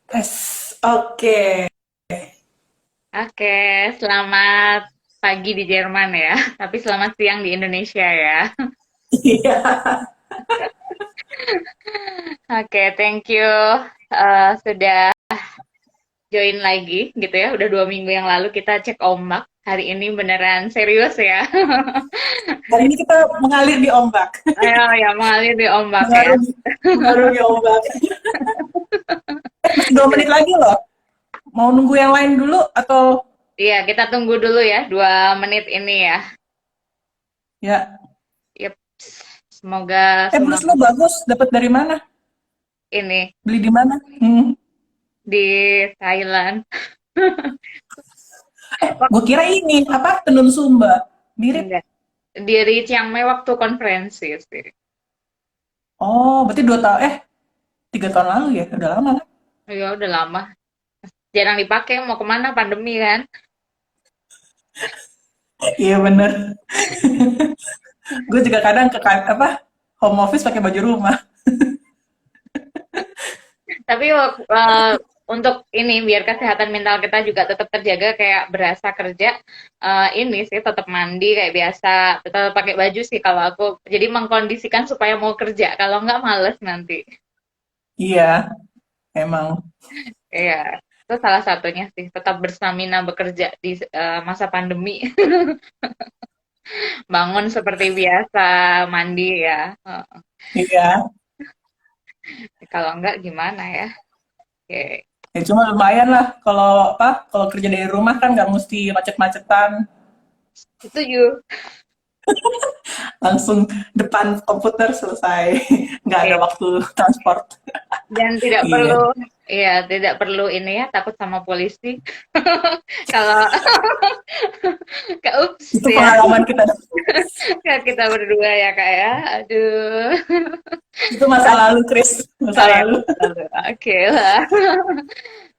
Yes, oke. Oke, selamat pagi di Jerman ya, tapi selamat siang di Indonesia ya. Iya. Oke, thank you sudah join lagi gitu ya. Udah 2 minggu yang lalu kita cek ombak. Hari ini beneran serius ya. Hari ini kita mengalir di ombak. Ayo ya, mengalir di ombak ya. Mengarungi, mengarungi ombak. Masih 2 menit lagi loh. Mau nunggu yang lain dulu atau Iya, kita tunggu dulu ya, 2 menit ini ya. ya? Yep. Semoga semua Blues lu bagus. Dapat dari mana? ini Beli di mana? Hmm. di Thailand. Gue kira ini apa? Tenun Sumba. Mirip. Enggak. Di Chiang Mai waktu konferensi sih. Oh, berarti 2 tahun. 3 tahun lalu ya. Udah lama kan? Ya udah lama. Jarang dipakai, mau kemana pandemi kan. Iya bener. Gue juga kadang ke apa? Home office pakai baju rumah. Tapi untuk ini biar kesehatan mental kita juga tetap terjaga kayak berasa kerja, ini sih tetap mandi kayak biasa, tetap pakai baju sih kalau aku. Jadi mengkondisikan supaya mau kerja, kalau nggak males nanti. Iya, emang. Iya, itu salah satunya sih, tetap berstamina bekerja di masa pandemi. Bangun seperti biasa, mandi ya. Iya. Kalau nggak gimana ya? Oke, Ya cuma lumayan lah kalau apa kalau kerja dari rumah kan nggak mesti macet-macetan, setuju. langsung depan komputer selesai. Nggak ada Iya. waktu transport. Dan tidak Iya, perlu, iya, tidak perlu ini ya, takut sama polisi. Kalau, ups itu ya, pengalaman kita. kayak kita berdua ya kak ya, aduh. Itu masa lalu, Chris, masa Oh ya, lalu. oke lah.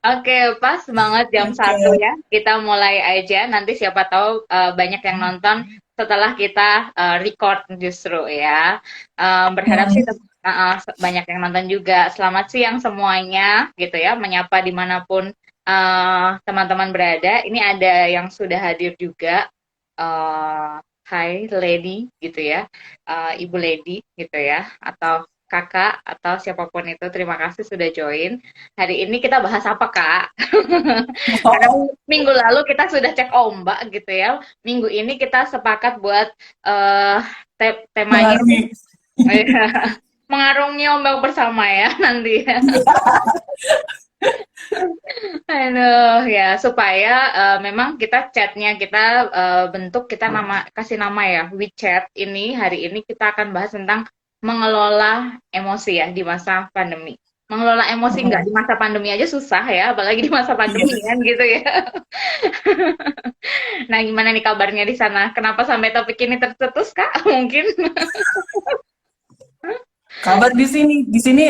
Oke, pas banget jam Oke. satu ya. Kita mulai aja. Nanti siapa tahu banyak yang nonton setelah kita record justru ya. Berharap sih Hmm. banyak yang nonton juga. Selamat siang semuanya, gitu ya. Menyapa dimanapun teman-teman berada. Ini ada yang sudah hadir juga. Hai Lady, gitu ya. Ibu Lady, gitu ya. Atau kakak atau siapapun itu, terima kasih sudah join. Hari ini kita bahas apa, Kak? Karena Oh, minggu lalu kita sudah cek ombak gitu ya. Minggu ini kita sepakat buat eh temanya mengarungi. mengarungi ombak bersama ya nanti ya. Aduh ya supaya memang kita chatnya kita bentuk kita kasih nama ya WeChat ini hari ini kita akan bahas tentang mengelola emosi ya di masa pandemi. Mengelola emosi nggak di Hmm. masa pandemi aja susah ya, apalagi di masa Iya. pandemi kan gitu ya. Nah gimana nih kabarnya di sana? Kenapa sampai topik ini tercetus Kak? Mungkin. Kabar di sini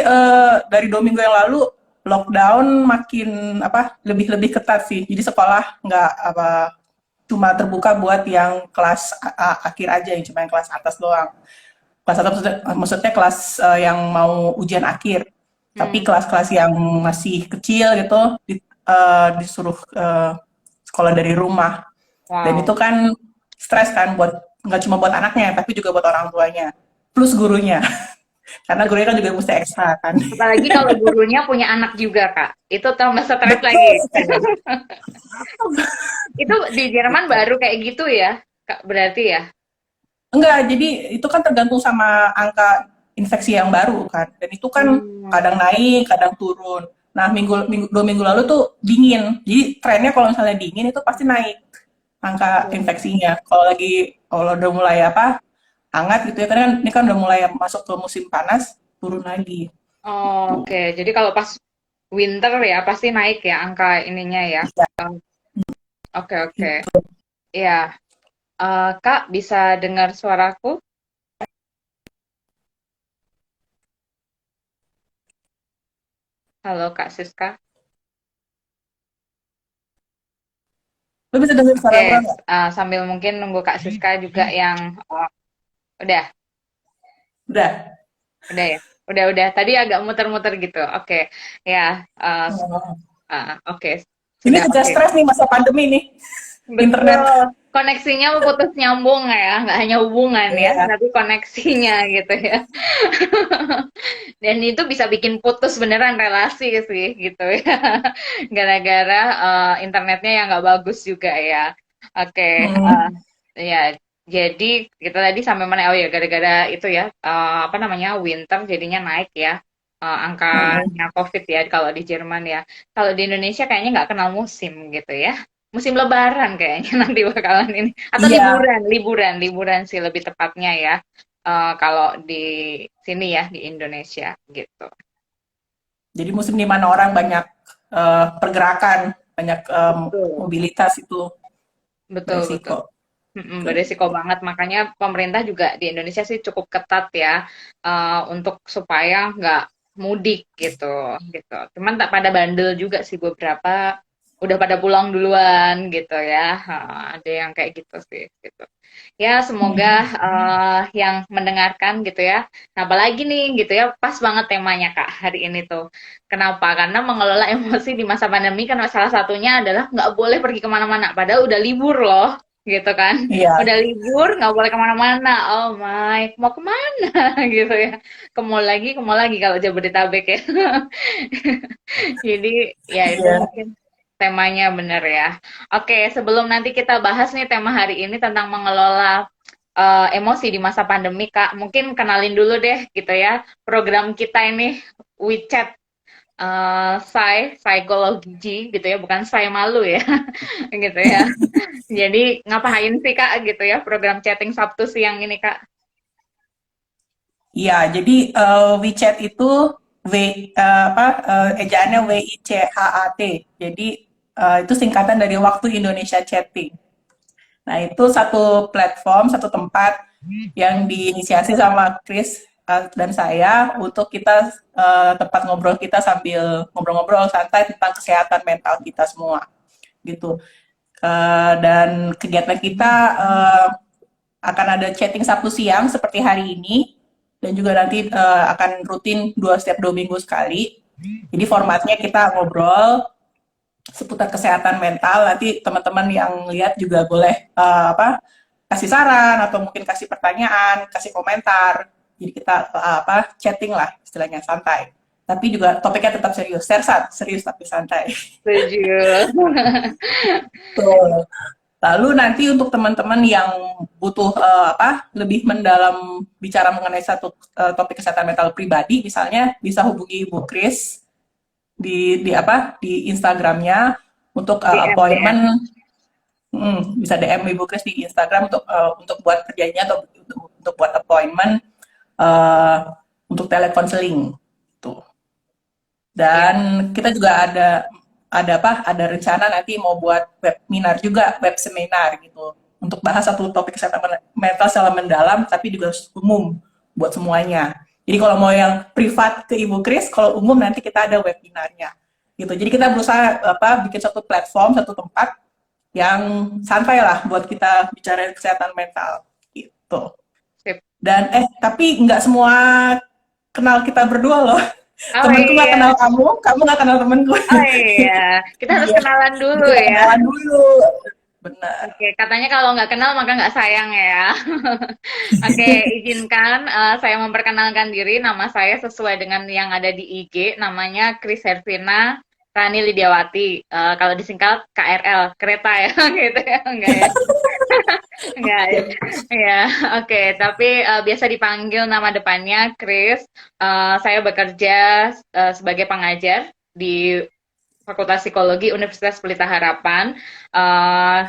dari 2 minggu yang lalu lockdown makin apa lebih ketat sih. Jadi sekolah nggak apa cuma terbuka buat yang kelas akhir aja, yang cuma yang kelas atas doang. Kelas atas maksudnya kelas yang mau ujian akhir. Tapi Hmm, kelas-kelas yang masih kecil gitu disuruh sekolah dari rumah. Dan wow. itu kan stres kan buat nggak cuma buat anaknya, tapi juga buat orang tuanya. Plus gurunya. Karena gurunya kan juga mesti ekstra kan. Apalagi kalau gurunya punya anak juga, Kak. Itu tambah stres Betul lagi. sekali. Itu di Jerman baru kayak gitu ya, Kak, berarti ya? Enggak, jadi itu kan tergantung sama angka infeksi yang baru kan. Dan itu kan Hmm. kadang naik, kadang turun. Nah, 2 minggu lalu tuh dingin. Jadi trennya kalau misalnya dingin itu pasti naik angka infeksinya. Kalau udah mulai apa hangat gitu ya, karena kan ini kan udah mulai masuk ke musim panas, turun lagi. Oh, Tuh. oke. Jadi kalau pas winter ya pasti naik ya angka ininya ya. Iya, Oh, oke, oke. gitu. Ya, Kak bisa dengar suaraku? Halo, Kak Siska. Lu bisa dengar suara Oke, gua nggak? sambil mungkin nunggu Kak Siska juga yang udah, Udah. udah ya. Udah. Tadi agak muter-muter gitu. Oke. Ya, Oh. oke. Ini Sudah juga oke. stres nih masa pandemi nih, internet. Betul. Koneksinya putus nyambung ya, nggak hanya hubungan ya, Iya. tapi koneksinya gitu ya. Dan itu bisa bikin putus beneran relasi sih gitu ya. Gara-gara internetnya yang nggak bagus juga ya. Oke, Hmm. ya. Jadi kita tadi sampai mana? Oh ya, gara-gara itu ya, apa namanya, winter jadinya naik ya, Hmm. angkanya COVID ya kalau di Jerman ya. Kalau di Indonesia kayaknya nggak kenal musim gitu ya. Musim Lebaran kayaknya nanti bakalan ini, atau Iya, liburan sih lebih tepatnya ya. Kalau di sini ya di Indonesia gitu. jadi musim di mana orang banyak pergerakan, banyak Betul. mobilitas itu Betul. beresiko. Betul. Beresiko banget. Makanya pemerintah juga di Indonesia sih cukup ketat ya, untuk supaya nggak mudik gitu. Cuman tak pada bandel juga sih beberapa udah pada pulang duluan gitu ya. Ada yang kayak gitu sih gitu. Ya semoga Hmm. yang mendengarkan gitu ya. Nah apalagi nih gitu ya pas banget temanya Kak hari ini tuh. Kenapa? Karena mengelola emosi di masa pandemi kan salah satunya adalah nggak boleh pergi kemana-mana. Padahal udah libur loh gitu kan. Iya, Udah libur nggak boleh kemana-mana. Oh my, mau kemana gitu ya. Ke mall lagi kalau Jabodetabek ya. Jadi ya itu iya. mungkin temanya bener ya. Oke, sebelum nanti kita bahas nih tema hari ini tentang mengelola emosi di masa pandemi, Kak. Mungkin kenalin dulu deh gitu ya program kita ini WeChat, Psikologi gitu ya, bukan Sai Malu ya, gitu ya. Jadi ngapain sih Kak gitu ya program chatting Sabtu siang ini Kak? Iya, jadi WeChat itu ejaannya WICHAT. Jadi itu singkatan dari Waktu Indonesia Chatting. Nah, itu satu platform, satu tempat yang diinisiasi sama Chris dan saya untuk kita tempat ngobrol kita sambil ngobrol-ngobrol santai tentang kesehatan mental kita semua gitu. Dan kegiatan kita akan ada chatting Sabtu siang seperti hari ini dan juga nanti akan rutin setiap 2 minggu sekali. Jadi formatnya kita ngobrol seputar kesehatan mental. Nanti teman-teman yang lihat juga boleh kasih saran atau mungkin kasih pertanyaan, kasih komentar. Jadi kita chatting lah istilahnya santai. Tapi juga topiknya tetap serius, serius tapi santai. Setuju. Tuh. Lalu nanti untuk teman-teman yang butuh lebih mendalam bicara mengenai satu topik kesehatan mental pribadi, misalnya bisa hubungi Bu Kris di Instagramnya untuk DM DM. appointment. Bisa DM Ibu Kris di Instagram untuk buat kerjanya atau untuk buat appointment eh, untuk telekonseling tuh. Ya, Dan kita juga ada rencana nanti mau buat webinar juga, web seminar gitu untuk bahas satu topik kesehatan mental secara mendalam tapi juga umum buat semuanya. Jadi kalau mau yang privat ke Ibu Kris, kalau umum nanti kita ada webinarnya gitu. Jadi kita berusaha bikin satu platform, satu tempat yang santai lah buat kita bicara kesehatan mental gitu. sip. Dan tapi nggak semua kenal kita berdua loh. Oh Temenku nggak kenal iya, kamu nggak kenal temenku. oh iya. Kita harus Iya, kenalan jadi dulu kita ya. kenalan dulu. Benar. Oke, katanya kalau nggak kenal maka nggak sayang ya. Oke, izinkan saya memperkenalkan diri. Nama saya sesuai dengan yang ada di IG, namanya Kris Hervina Rani Lidiawati. Kalau disingkat KRL, kereta ya, gitu ya, enggak ya? Enggak ya. Ya, oke. Tapi biasa dipanggil nama depannya Kris. Saya bekerja sebagai pengajar di Fakultas Psikologi Universitas Pelita Harapan.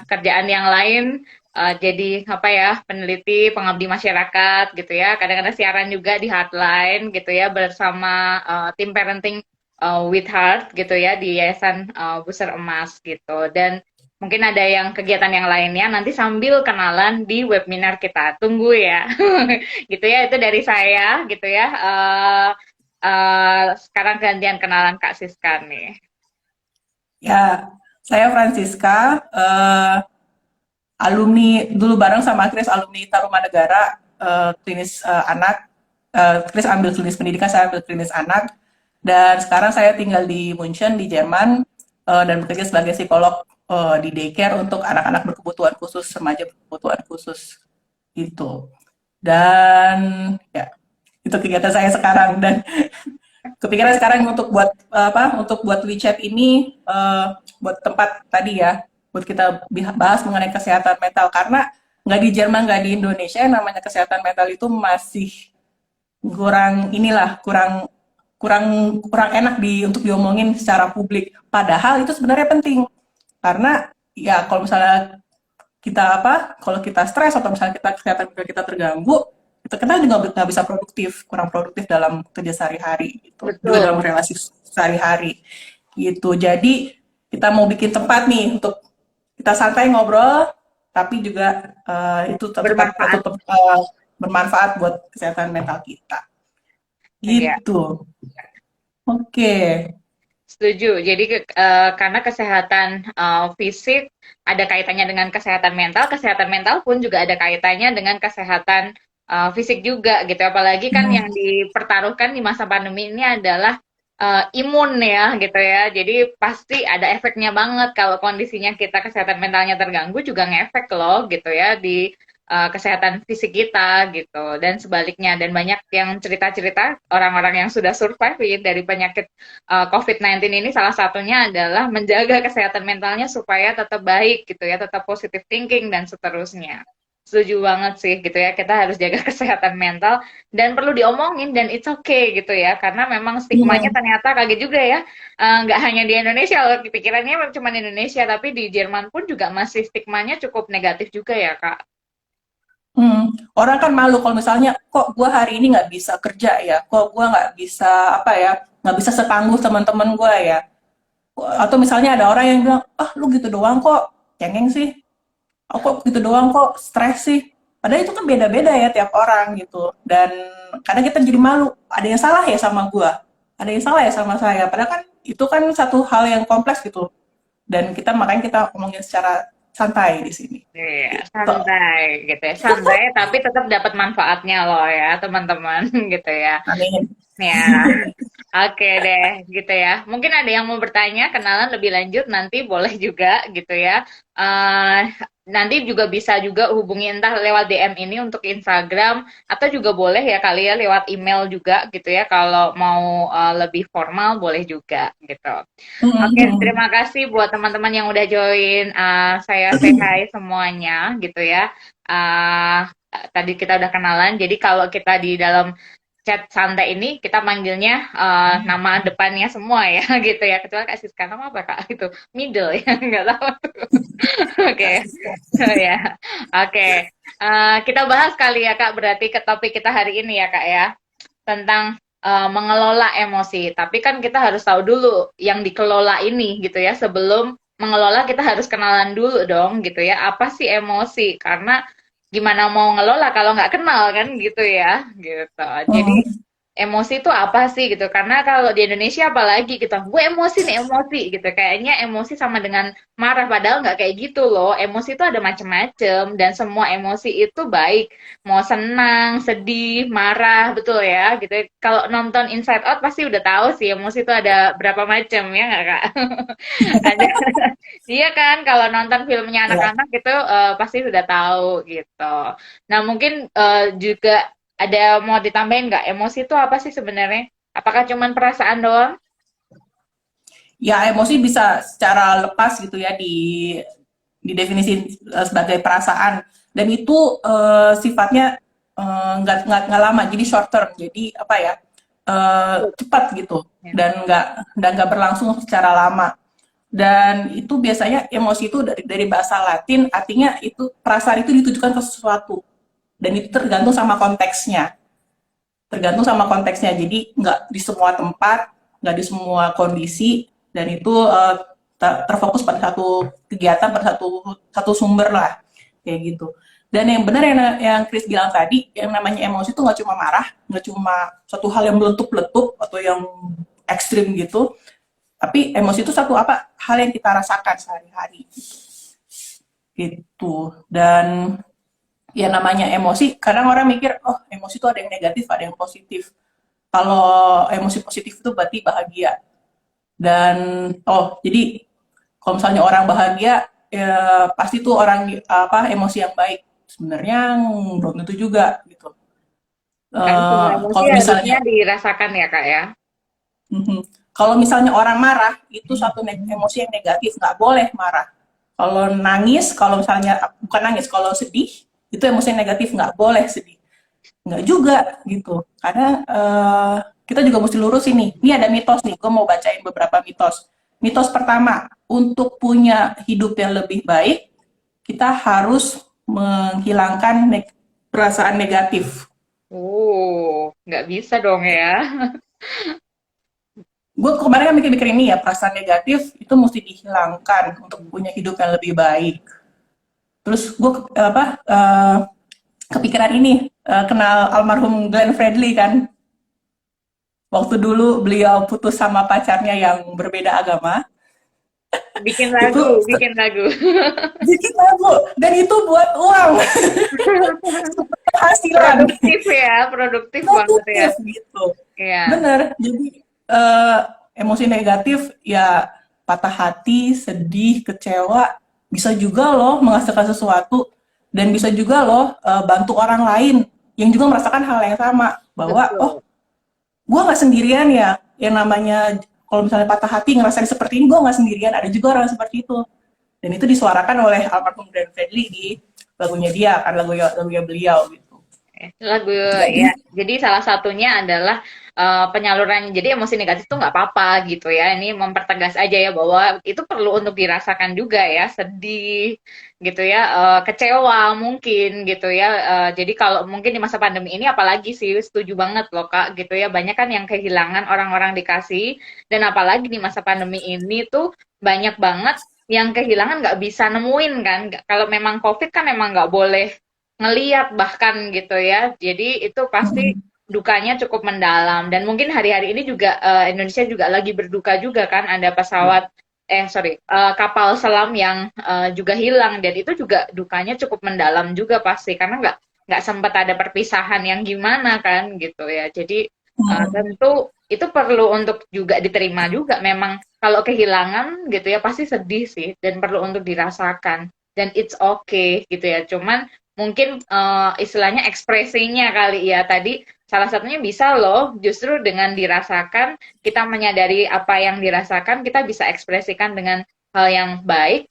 Kerjaan yang lain jadi apa ya, peneliti, pengabdi masyarakat gitu ya. Kadang-kadang siaran juga di Hotline gitu ya bersama tim parenting with Heart gitu ya di Yayasan Buser Emas gitu. Dan mungkin ada yang kegiatan yang lainnya nanti sambil kenalan di webinar kita. Tunggu ya. Gitu ya, itu dari saya gitu ya. Sekarang gantian kenalan Kak Siska nih. Ya, saya Francisca, alumni dulu bareng sama Chris, alumni Tarumanegara, klinis anak. Chris ambil klinis pendidikan, saya ambil klinis anak, dan sekarang saya tinggal di München di Jerman, dan bekerja sebagai psikolog di daycare untuk anak-anak berkebutuhan khusus, remaja berkebutuhan khusus gitu. Dan ya itu kegiatan saya sekarang, dan kepikiran sekarang untuk buat untuk buat WeChat ini, buat tempat tadi ya, buat kita bahas mengenai kesehatan mental, karena nggak di Jerman nggak di Indonesia yang namanya kesehatan mental itu masih kurang inilah, kurang kurang kurang enak untuk diomongin secara publik. Padahal itu sebenarnya penting, karena ya kalau misalnya kita kalau kita stres atau misalnya kesehatan kita terganggu, kita juga nggak bisa produktif, kurang produktif dalam kerja sehari-hari gitu, juga dalam Betul, relasi sehari-hari gitu. Jadi kita mau bikin tempat nih untuk kita santai ngobrol, tapi juga itu tetap bermanfaat. tetap bermanfaat buat kesehatan mental kita Iya. gitu. Oke. Setuju. Jadi karena kesehatan fisik ada kaitannya dengan kesehatan mental pun juga ada kaitannya dengan kesehatan fisik juga gitu. Apalagi kan yang Hmm. dipertaruhkan di masa pandemi ini adalah imun ya gitu ya. Jadi pasti ada efeknya banget kalau kondisinya kita kesehatan mentalnya terganggu juga ngefek loh gitu ya di kesehatan fisik kita gitu dan sebaliknya dan banyak yang cerita-cerita orang-orang yang sudah survive ya, dari penyakit COVID-19 ini salah satunya adalah menjaga kesehatan mentalnya supaya tetap baik gitu ya, tetap positive thinking dan seterusnya. Setuju banget sih gitu ya, kita harus jaga kesehatan mental dan perlu diomongin dan it's okay gitu ya, karena memang stigmanya Hmm. ternyata kaget juga ya, nggak hanya di Indonesia loh, pikirannya cuma di Indonesia, tapi di Jerman pun juga masih stigmanya cukup negatif juga ya Kak. Orang kan malu kalau misalnya, kok gue hari ini nggak bisa kerja ya, kok gue nggak bisa nggak bisa setangguh teman-teman gue ya. Atau misalnya ada orang yang bilang, ah lu gitu doang kok, cengeng sih, oh kok gitu doang kok, stres sih. Padahal itu kan beda-beda ya tiap orang gitu. Dan kadang kita jadi malu, ada yang salah ya sama gue, ada yang salah ya sama saya. Padahal kan itu kan satu hal yang kompleks gitu. Dan makanya kita ngomongin secara santai di sini. Iya, Gitu. santai gitu ya. Santai tapi tetap dapat manfaatnya loh ya, teman-teman gitu ya. Amin. Ya, oke deh gitu ya. Mungkin ada yang mau bertanya, kenalan lebih lanjut nanti boleh juga gitu ya. Nanti juga bisa juga hubungi entah lewat DM ini untuk Instagram atau juga boleh ya kali ya lewat email juga gitu ya. Kalau mau lebih formal boleh juga gitu. Oke, terima kasih buat teman-teman yang udah join. Saya say hi semuanya gitu ya. Uh, Tadi kita udah kenalan, jadi kalau kita di dalam chat santai ini kita manggilnya nama depannya semua ya gitu ya. Kecuali Kak Siska, nama apa Kak? Itu middle ya, nggak tahu. Oke, ya. Oke. Kita bahas kali ya Kak, berarti ke topik kita hari ini ya Kak ya tentang mengelola emosi. Tapi kan kita harus tahu dulu yang dikelola ini gitu ya. Sebelum mengelola kita harus kenalan dulu dong gitu ya. Apa sih emosi? Karena gimana mau ngelola kalau nggak kenal kan gitu ya. Gitu. Jadi Hmm. emosi itu apa sih gitu, karena kalau di Indonesia apalagi gitu, gue emosi nih emosi gitu, kayaknya emosi sama dengan marah, padahal nggak kayak gitu loh. Emosi itu ada macem-macem dan semua emosi itu baik, mau senang, sedih, marah, betul ya gitu. Kalau nonton Inside Out pasti udah tahu sih emosi itu ada berapa macam ya nggak Kak? Ada, iya kan, kalau nonton filmnya Ya. anak-anak gitu pasti sudah tahu gitu. Nah mungkin juga ada mau ditambahin nggak, emosi itu apa sih sebenarnya? Apakah cuman perasaan doang? Ya, emosi bisa secara lepas gitu ya didefinisi sebagai perasaan, dan itu sifatnya nggak lama, jadi short term, jadi cepat gitu, Ya. dan nggak berlangsung secara lama. Dan itu biasanya emosi itu dari bahasa Latin, artinya itu perasaan itu ditujukan ke sesuatu, dan itu tergantung sama konteksnya, jadi nggak di semua tempat, nggak di semua kondisi, dan itu terfokus pada satu kegiatan, pada satu satu sumber lah, kayak gitu. Dan yang benar yang Chris bilang tadi, yang namanya emosi itu nggak cuma marah, nggak cuma satu hal yang meletup-letup atau yang ekstrim gitu, tapi emosi itu hal yang kita rasakan sehari-hari gitu. Dan ya namanya emosi, kadang orang mikir, oh emosi itu ada yang negatif, ada yang positif. Kalau emosi positif itu berarti bahagia. Dan jadi kalau misalnya orang bahagia, ya pasti tuh orang emosi yang baik. Sebenarnya belum tentu juga gitu. Kan semua emosi Kalau harusnya misalnya dirasakan ya Kak ya. mhm. Kalau misalnya orang marah, itu satu emosi yang negatif, nggak boleh marah. Kalau nangis, kalau misalnya bukan nangis, kalau sedih, itu emosi yang negatif, nggak boleh sedih. Nggak juga gitu. Karena kita juga mesti lurus ini. Ini ada mitos nih, gue mau bacain beberapa mitos. Mitos pertama, untuk punya hidup yang lebih baik, kita harus menghilangkan perasaan negatif. Nggak bisa dong ya. Gue kemarin kan mikir-mikir ini ya, perasaan negatif itu mesti dihilangkan untuk punya hidup yang lebih baik. Terus gue kepikiran ini, kenal almarhum Glenn Fredly kan, waktu dulu beliau putus sama pacarnya yang berbeda agama, Bikin itu lagu, bikin lagu. bikin lagu, dan itu buat uang, penghasilan, Produktif banget ya. produktif gitu. Iya, Bener, jadi emosi negatif ya patah hati, sedih, kecewa, bisa juga loh menghasilkan sesuatu, dan bisa juga loh bantu orang lain yang juga merasakan hal yang sama, bahwa betul. gue nggak sendirian ya, yang namanya kalau misalnya patah hati ngerasain seperti ini, gue nggak sendirian, ada juga orang seperti itu, dan itu disuarakan oleh almarhum Glenn Fredly di lagunya dia kan, lagunya beliau gitu. Lagu Jadi ya. Jadi salah satunya adalah penyaluran. Jadi emosi negatif itu nggak apa-apa gitu ya. Ini mempertegas aja ya bahwa itu perlu untuk dirasakan juga ya. Sedih gitu ya, kecewa mungkin gitu ya. Jadi kalau mungkin di masa pandemi ini apalagi sih setuju banget loh Kak gitu ya. Banyak kan yang kehilangan orang-orang dikasih, dan apalagi di masa pandemi ini tuh banyak banget yang kehilangan nggak bisa nemuin kan. Kalau memang COVID kan memang nggak boleh ngeliat bahkan gitu ya. Jadi itu pasti dukanya cukup mendalam, dan mungkin hari-hari ini juga Indonesia juga lagi berduka juga kan, ada pesawat kapal selam yang juga hilang, dan itu juga dukanya cukup mendalam juga pasti, karena nggak sempat ada perpisahan yang gimana kan gitu ya. Jadi tentu itu perlu untuk juga diterima juga, memang kalau kehilangan gitu ya pasti sedih sih, dan perlu untuk dirasakan, dan it's okay gitu ya. Cuman mungkin istilahnya ekspresinya kali ya, tadi salah satunya bisa loh justru dengan dirasakan, kita menyadari apa yang dirasakan, kita bisa ekspresikan dengan hal yang baik,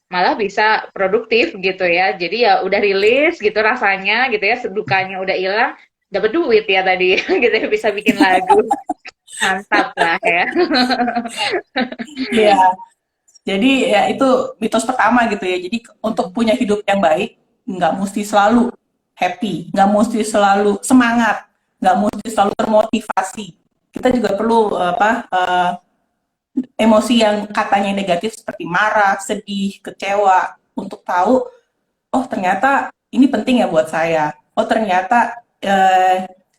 malah bisa produktif gitu ya. Jadi ya udah rilis gitu rasanya gitu ya, dukanya udah hilang, dapat duit ya tadi gitu ya, bisa bikin lagu. Mantap lah ya. ya, jadi ya itu mitos pertama gitu ya. Jadi untuk punya hidup yang baik, nggak mesti selalu happy, nggak mesti selalu semangat, nggak mesti selalu termotivasi. Kita juga perlu emosi yang katanya negatif seperti marah, sedih, kecewa, untuk tahu, oh ternyata ini penting ya buat saya. Oh ternyata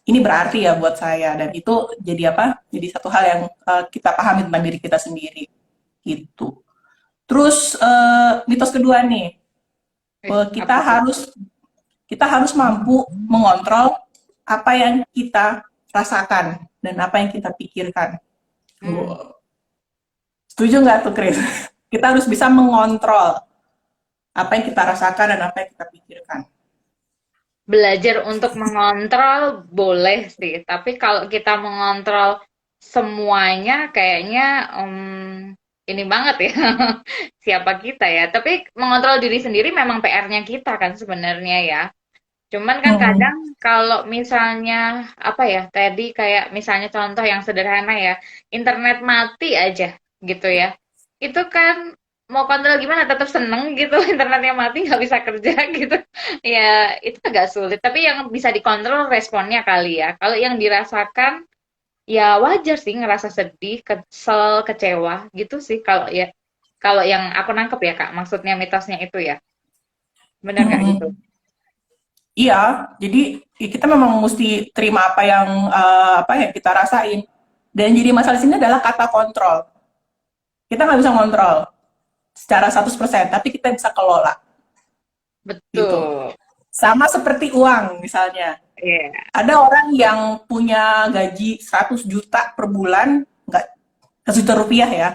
ini berarti ya buat saya, dan itu jadi apa? Jadi satu hal yang kita pahami tentang diri kita sendiri gitu. Terus mitos kedua nih, kita Apa tuh? harus mampu mengontrol apa yang kita rasakan dan apa yang kita pikirkan. Hmm. Setuju nggak tuh, Chris? Kita harus bisa mengontrol apa yang kita rasakan dan apa yang kita pikirkan. Belajar untuk mengontrol boleh sih, tapi kalau kita mengontrol semuanya kayaknya ini banget ya. Siapa kita ya? Tapi mengontrol diri sendiri memang PR-nya kita kan sebenarnya ya. Cuman kan Hmm. kadang kalau misalnya apa ya, tadi kayak misalnya contoh yang sederhana ya, internet mati aja gitu ya. Itu kan mau kontrol gimana, tetap seneng gitu, internetnya mati nggak bisa kerja gitu. Ya itu agak sulit, tapi yang bisa dikontrol responnya kali ya. Kalau yang dirasakan ya wajar sih ngerasa sedih, kesel, kecewa gitu sih, kalau ya, kalau yang aku nangkep ya Kak, maksudnya mitosnya itu ya. Bener nggak gitu? Hmm. Iya, jadi kita memang mesti terima apa yang kita rasain. Dan jadi masalah di sini adalah kata kontrol. Kita nggak bisa kontrol secara 100%, tapi kita bisa kelola gitu. Betul. Sama seperti uang misalnya. Iya. Ada orang yang punya gaji 100 juta per bulan, nggak 100 juta rupiah ya,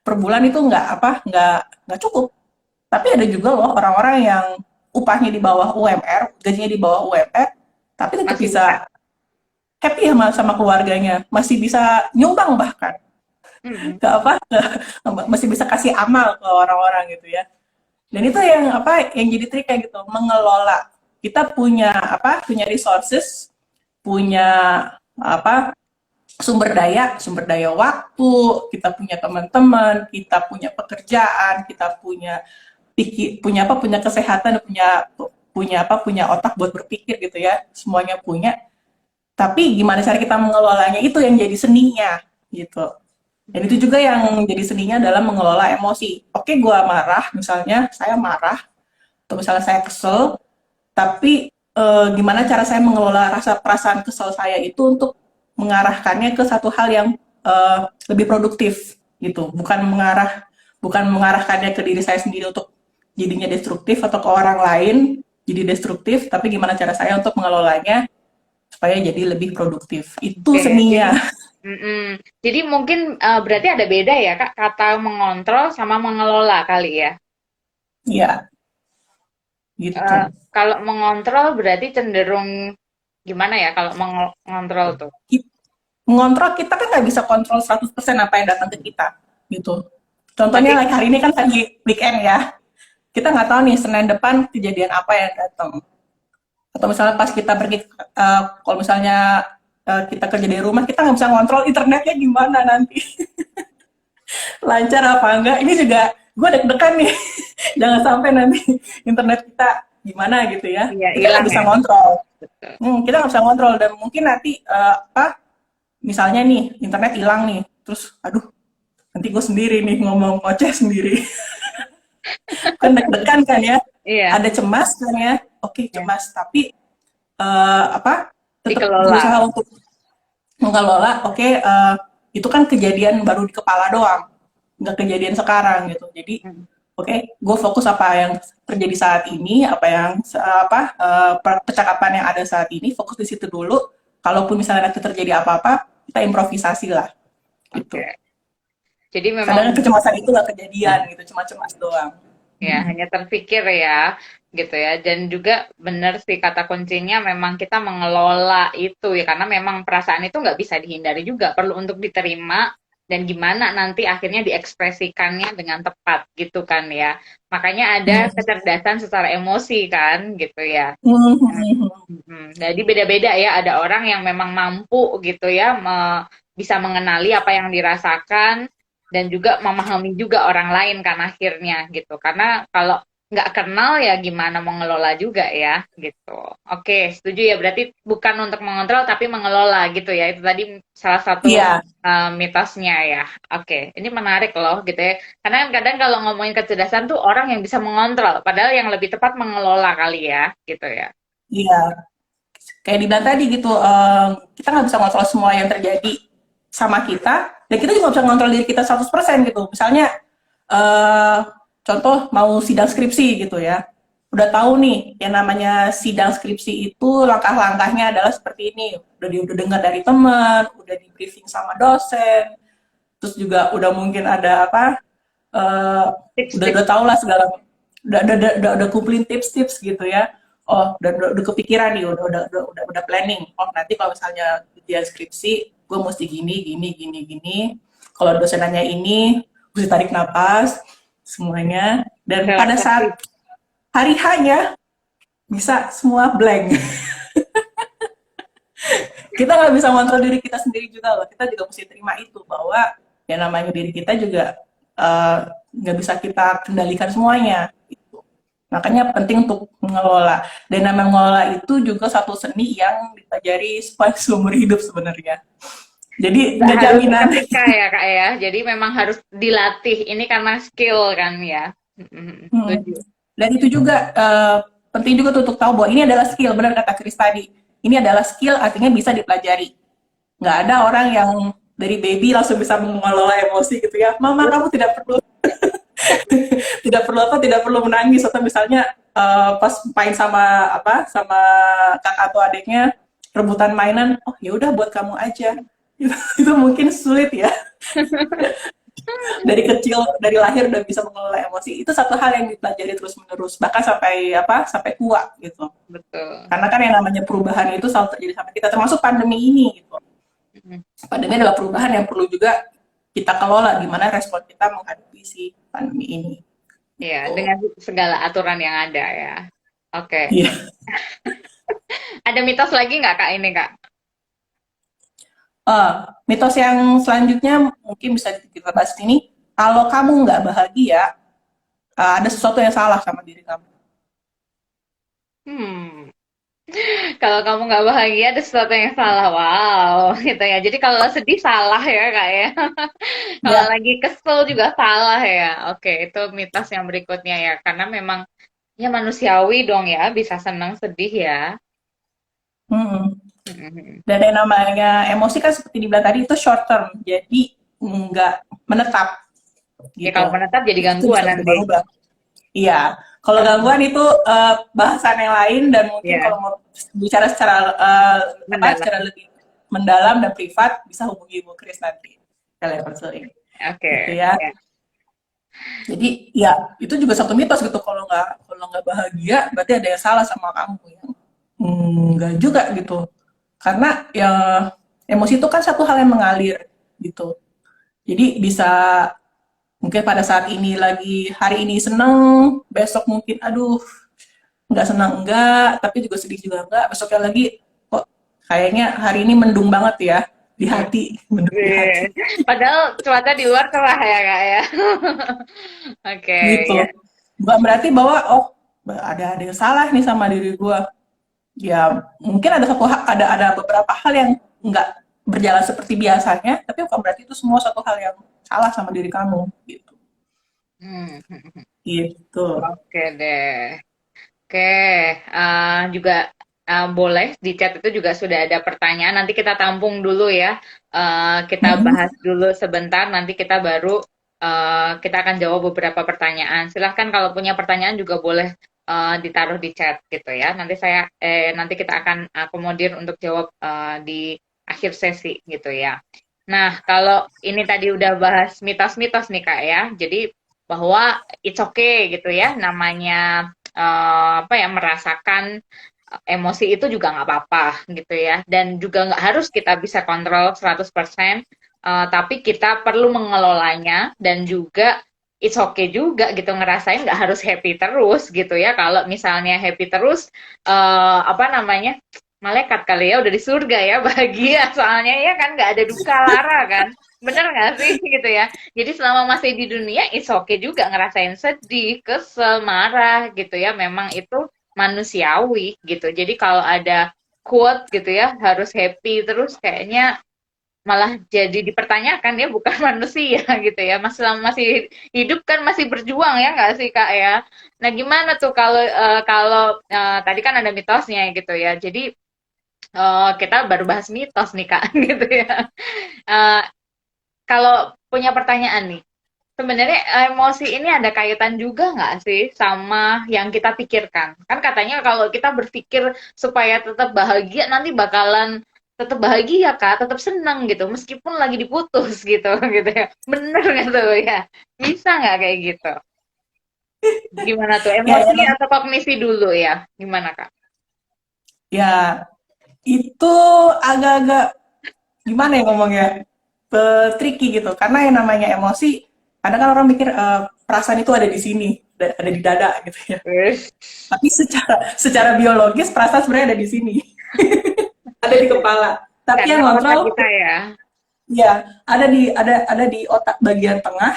per bulan itu nggak cukup. Tapi ada juga loh orang-orang yang upahnya di bawah UMR, gajinya di bawah UMR, tapi tetap Masih bisa. bisa happy sama keluarganya, masih bisa nyumbang bahkan, Mm-mm. masih bisa kasih amal ke orang-orang gitu ya. Dan itu yang jadi trik kayak gitu, mengelola. Kita punya resources, punya apa sumber daya waktu, kita punya teman-teman, kita punya pekerjaan, kita punya kesehatan, punya otak buat berpikir gitu ya, semuanya punya. Tapi gimana cara kita mengelolanya itu yang jadi seninya gitu. Dan itu juga yang jadi seninya dalam mengelola emosi. Oke, gua marah, misalnya saya marah, atau misalnya saya kesel, tapi gimana cara saya mengelola rasa perasaan kesel saya itu untuk mengarahkannya ke satu hal yang lebih produktif gitu, bukan mengarahkannya ke diri saya sendiri untuk jadinya destruktif atau ke orang lain jadi destruktif, tapi gimana cara saya untuk mengelolanya supaya jadi lebih produktif. Itu Oke, jadi seninya. jadi mungkin berarti ada beda ya Kak, kata mengontrol sama mengelola kali ya. Ya, Eh, gitu. kalau mengontrol berarti cenderung gimana ya kalau mengontrol tuh? Mengontrol, kita kan nggak bisa kontrol 100% apa yang datang ke kita gitu. Berarti Contohnya like hari ini kan lagi weekend ya. Kita nggak tahu nih Senin depan kejadian apa yang datang. Atau misalnya pas kita pergi, kalau misalnya kita kerja dari rumah, kita nggak bisa ngontrol internetnya gimana nanti. Lancar apa enggak. Ini juga gue deg-degan nih. Jangan sampai nanti internet kita gimana gitu ya. iya Kita nggak hilang bisa ya. ngontrol. Betul. Kita nggak bisa ngontrol. Dan mungkin nanti, misalnya nih, internet hilang nih. Terus, aduh, nanti gue sendiri nih ngomong ngoceh sendiri. Kan deg-degan kan ya. Iya, Ada cemas kan ya. Oke, ya. cemas. Tapi tetap Dikelola. berusaha untuk mengelola. Oke, itu kan kejadian baru di kepala doang, nggak kejadian sekarang gitu. Jadi Hmm. oke, gue fokus apa yang terjadi saat ini, apa yang percakapan yang ada saat ini, fokus di situ dulu. Kalaupun misalnya nanti terjadi apa-apa, kita improvisasi lah gitu. Oke. Jadi memang Kadang kecemasan itu nggak kejadian gitu, cuma cemas doang. ya hanya terpikir ya gitu ya, dan juga benar sih kata kuncinya memang kita mengelola itu ya, karena memang perasaan itu nggak bisa dihindari juga, perlu untuk diterima dan gimana nanti akhirnya diekspresikannya dengan tepat gitu kan ya, makanya ada Hmm. kecerdasan secara emosi kan gitu ya. Hmm. Jadi beda-beda ya, ada orang yang memang mampu gitu ya, bisa mengenali apa yang dirasakan dan juga memahami juga orang lain kan akhirnya gitu. Karena kalau nggak kenal ya gimana mengelola juga ya gitu. Oke, setuju ya. Berarti bukan untuk mengontrol tapi mengelola gitu ya. Itu tadi salah satu Iya, mitosnya ya. Oke, ini menarik loh gitu ya. Karena kadang kalau ngomongin kecerdasan tuh orang yang bisa mengontrol, padahal yang lebih tepat mengelola kali ya gitu ya. iya. Kayak dibilang tadi gitu, kita nggak bisa ngontrol semua yang terjadi sama kita, dan kita juga nggak bisa ngontrol diri kita 100% gitu. Misalnya, eh, contoh mau sidang skripsi gitu ya, udah tahu nih yang namanya sidang skripsi itu langkah-langkahnya adalah seperti ini, udah dengar dari teman, udah di briefing sama dosen, terus juga udah mungkin ada eh, udah Tips-tips. tahu lah segala, udah kumpulin tips-tips gitu ya. Oh, udah kepikiran nih, udah planning. Oh, nanti kalau misalnya ujian skripsi, gue mesti gini. Kalau dosen nanya ini, mesti tarik napas, semuanya. Dan pada Relaksasi. saat hari hanya bisa semua blank. Kita nggak bisa kontrol diri kita sendiri juga loh. Kita juga mesti terima itu bahwa ya namanya diri kita juga eh, nggak bisa kita kendalikan semuanya. Gitu. Makanya penting untuk mengelola. Dan nama mengelola itu juga satu seni yang dipelajari seumur hidup sebenarnya. Jadi Nggak nggak harus jaminan. seketika ya Kak ya. Jadi memang harus dilatih. Ini karena skill kan ya. Hmm. Setuju. Dan itu juga penting juga tuh untuk tahu bahwa ini adalah skill. Benar kata Chris tadi. Ini adalah skill, artinya bisa dipelajari. Nggak ada orang yang dari baby langsung bisa mengelola emosi gitu ya. Mama, kamu tidak perlu menangis, atau misalnya pas main sama kakak atau adiknya, rebutan mainan, oh ya udah buat kamu aja. Itu mungkin sulit ya. Dari kecil, dari lahir udah bisa mengelola emosi. Itu satu hal yang dipelajari terus menerus, bahkan sampai apa? Sampai tua gitu. Betul. Karena kan yang namanya perubahan itu selalu terjadi sama kita, termasuk pandemi ini gitu. Mm. Pandemi adalah perubahan yang perlu juga kita kelola, gimana respon kita menghadapi si pandemi ini. Ya, Gitu. dengan segala aturan yang ada ya. Oke. Iya. Ada mitos lagi nggak Kak ini Kak? Mitos yang selanjutnya mungkin bisa kita bahas ini. Kalau kamu nggak bahagia, ada sesuatu yang salah sama diri kamu. Hmm. Kalau kamu nggak bahagia ada sesuatu yang salah, wow, gitu ya. Jadi kalau sedih salah ya kak ya. Kalau Ya. lagi kesel juga salah ya. Oke, itu mitos yang berikutnya ya. Karena memang ya manusiawi dong ya, bisa senang sedih ya. Mm-mm. Mhm. Dan yang namanya emosi kan seperti dibilang tadi itu short term, jadi nggak menetap Ya kalau gitu. menetap jadi Itu gangguan bisa nanti. berubah-ubah. Iya, kalau gangguan itu bahasan yang lain dan mungkin Ya, kalau mau bicara secara secara mendalam. lebih mendalam dan privat bisa hubungi Bu Kris nanti telekonseling gitu Oke, ya. ya. Jadi ya itu juga satu mitos gitu, kalau nggak bahagia berarti ada yang salah sama kamu ya. Enggak juga gitu. Karena ya emosi itu kan satu hal yang mengalir gitu. Jadi bisa mungkin pada saat ini lagi hari ini seneng, besok mungkin aduh nggak senang enggak, tapi juga sedih juga enggak. Besoknya lagi kok kayaknya hari ini mendung banget ya di hati, mendung di hati Wih. Padahal cuaca di luar cerah ya kak ya. Oke, gitu. ya. Bukan berarti bahwa oh ada yang salah nih sama diri gua. Ya mungkin ada beberapa hal yang nggak berjalan seperti biasanya, tapi bukan berarti itu semua satu hal yang salah sama diri kamu gitu. Hmm. Gitu. Oke deh. Oke, juga boleh di chat itu juga sudah ada pertanyaan. Nanti kita tampung dulu ya. Kita bahas Mm-mm. dulu sebentar. Nanti kita baru kita akan jawab beberapa pertanyaan. Silahkan kalau punya pertanyaan juga boleh ditaruh di chat gitu ya. Nanti kita akan akomodir untuk jawab di akhir sesi gitu ya. Nah, kalau ini tadi udah bahas mitos-mitos nih Kak ya. Jadi bahwa it's okay gitu ya namanya apa ya merasakan emosi itu juga nggak apa-apa gitu ya dan juga nggak harus kita bisa kontrol 100%, tapi kita perlu mengelolanya dan juga it's okay juga gitu ngerasain nggak harus happy terus gitu ya kalau misalnya happy terus apa namanya malaikat kali ya udah di surga ya bahagia soalnya ya kan nggak ada duka lara kan bener nggak sih gitu ya jadi selama masih di dunia it's okay juga ngerasain sedih kesel marah gitu ya memang itu manusiawi gitu jadi kalau ada quote gitu ya harus happy terus kayaknya malah jadi dipertanyakan ya bukan manusia gitu ya masih hidup kan masih berjuang ya nggak sih kak ya nah gimana tuh kalau tadi kan ada mitosnya gitu ya jadi kita baru bahas mitos nih kak gitu ya. Eh, Kalau punya pertanyaan nih, sebenarnya emosi ini ada kaitan juga nggak sih sama yang kita pikirkan? Kan katanya kalau kita berpikir supaya tetap bahagia, nanti bakalan tetap bahagia kak, tetap senang gitu, meskipun lagi diputus gitu, gitu ya. Bener nggak tuh ya? Bisa nggak kayak gitu? Gimana tuh? Ya, Emosi atau kognisi dulu ya? Gimana kak? ya itu agak-agak gimana ya ngomongnya, tricky gitu. Karena yang namanya emosi, kadang kan orang mikir perasaan itu ada di sini, ada di dada gitu ya. Wih, Tapi secara biologis perasaan sebenarnya ada di sini, ada di kepala. Tapi karena yang otak ngontrol kita ya. ya ada di otak bagian tengah.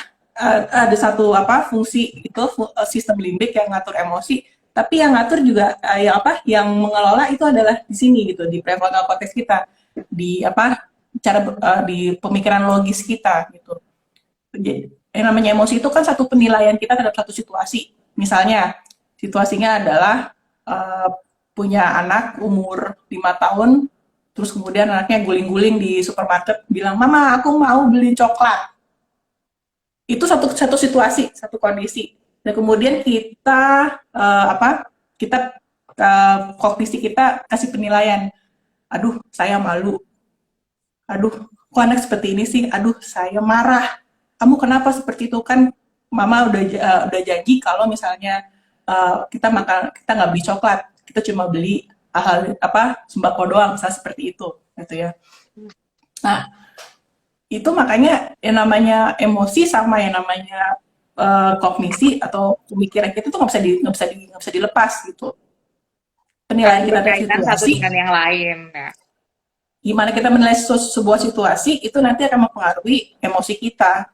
Ada satu apa fungsi itu sistem limbik yang ngatur emosi. Tapi yang ngatur juga yang mengelola itu adalah di sini gitu, di prefrontal cortex kita, di apa di pemikiran logis kita gitu. Jadi, yang namanya emosi itu kan satu penilaian kita terhadap satu situasi. Misalnya, situasinya adalah uh, punya anak umur 5 tahun, terus kemudian anaknya guling-guling di supermarket, bilang, Mama, aku mau beli coklat. Itu satu situasi, satu kondisi. Dan kemudian kita, kognisi kita kasih penilaian. aduh saya malu, aduh kok anak seperti ini sih, aduh saya marah, kamu kenapa seperti itu, kan mama udah janji kalau misalnya kita makan, kita nggak beli coklat, kita cuma beli hal apa sembako doang, misalnya seperti itu gitu ya. Nah, itu makanya yang namanya emosi sama yang namanya kognisi atau pemikiran kita tuh nggak bisa dilepas gitu. Penilaian Saling kita dari berkaitan satu situasi, dengan yang lain. Ya. gimana kita menilai sebuah situasi itu nanti akan mempengaruhi emosi kita.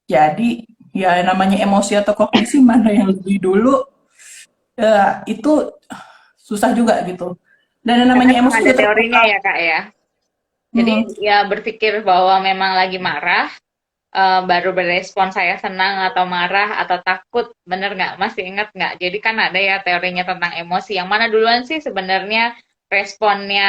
Jadi ya namanya emosi atau kognisi mana yang lebih dulu, ya, itu susah juga gitu. Dan yang Karena namanya memang emosi ada juga teorinya terpengaruh. ya Kak ya. Jadi Hmm, ya berpikir bahwa memang lagi marah, baru berespon saya senang atau marah atau takut, bener nggak? Masih ingat nggak? Jadi kan ada ya teorinya tentang emosi. Yang mana duluan sih sebenarnya responnya